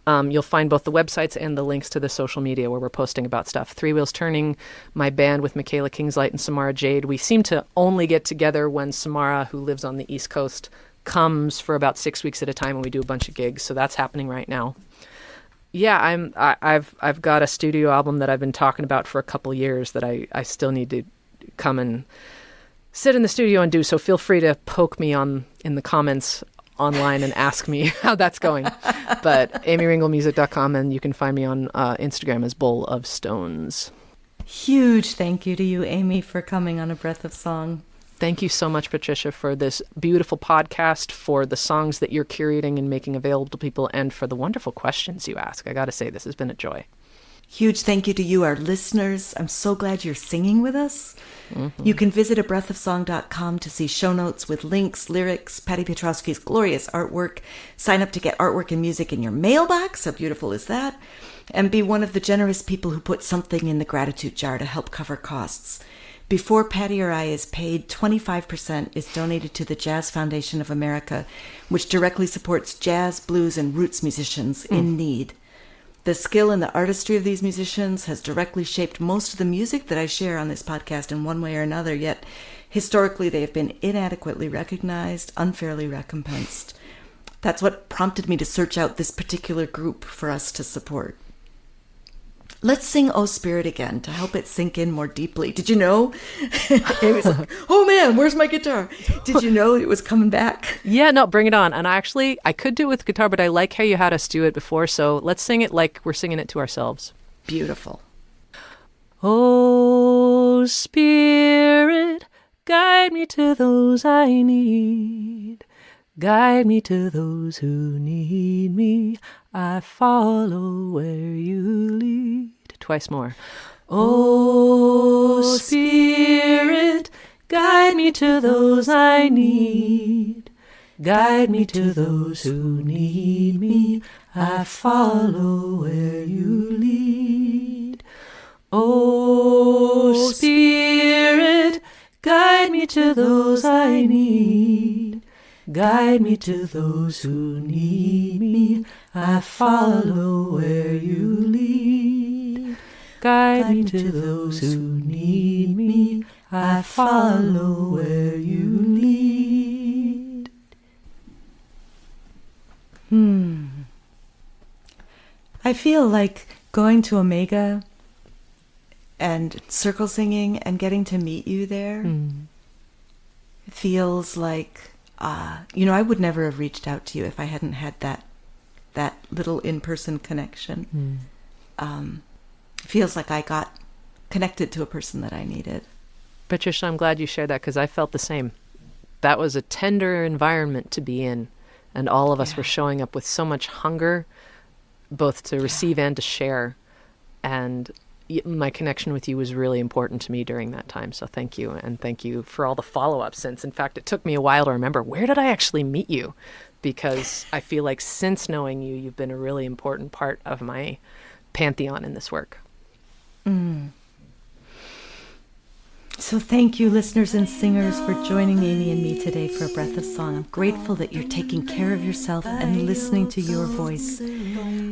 you'll find both the websites and the links to the social media where we're posting about stuff. Three Wheels Turning, my band with Michaela Kingslight and Samara Jade. We seem to only get together when Samara, who lives on the East Coast, comes for about 6 weeks at a time, and we do a bunch of gigs. So that's happening right now. Yeah, I've got a studio album that I've been talking about for a couple years that I still need to come and sit in the studio and do. So feel free to poke me in the comments online and ask me how that's going. But AimeenRingleMusic.com, and you can find me on Instagram as Bowl of Stones. Huge thank you to you, Aimee, for coming on A Breath of Song. Thank you so much, Patricia, for this beautiful podcast, for the songs that you're curating and making available to people, and for the wonderful questions you ask. I got to say, this has been a joy. Huge thank you to you, our listeners. I'm so glad you're singing with us. Mm-hmm. You can visit abreathofsong.com to see show notes with links, lyrics, Patty Piotrowski's glorious artwork. Sign up to get artwork and music in your mailbox. How beautiful is that? And be one of the generous people who put something in the gratitude jar to help cover costs. Before Patty or I is paid, 25% is donated to the Jazz Foundation of America, which directly supports jazz, blues, and roots musicians in need. The skill and the artistry of these musicians has directly shaped most of the music that I share on this podcast in one way or another, yet historically they have been inadequately recognized, unfairly recompensed. That's what prompted me to search out this particular group for us to support. Let's sing Oh Spirit again to help it sink in more deeply. Did you know? Amy's like, oh man, where's my guitar? Did you know it was coming back? Yeah, no, bring it on. And I could do it with guitar, but I like how you had us do it before. So let's sing it like we're singing it to ourselves. Beautiful. Oh Spirit, guide Guide me to those I need. Guide me to those who need me. I follow where you lead. Twice more. Oh, Spirit, guide me to those I need. Guide me to those who need me. I follow where you lead. Oh, Spirit, guide me to those I need. Guide me to those who need me. I follow where you lead. Guide me to those who need me. I follow where you lead. I feel like going to Omega and circle singing and getting to meet you there feels like, I would never have reached out to you if I hadn't had that little in-person connection. Feels like I got connected to a person that I needed. Patricia, I'm glad you shared that because I felt the same. That was a tender environment to be in, and all of us were showing up with so much hunger, both to receive and to share. And my connection with you was really important to me during that time. So thank you. And thank you for all the follow-up since. In fact, it took me a while to remember, where did I actually meet you? Because I feel like since knowing you, you've been a really important part of my pantheon in this work. So thank you, listeners and singers, for joining Aimee and me today for A Breath of Song. I'm grateful that you're taking care of yourself and listening to your voice.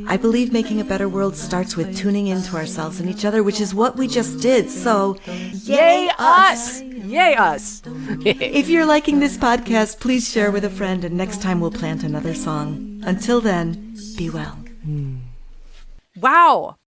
I believe making a better world starts with tuning into ourselves and each other, which is what we just did. So, yay us! Yay us! If you're liking this podcast, please share with a friend, and next time we'll plant another song. Until then, be well. Wow!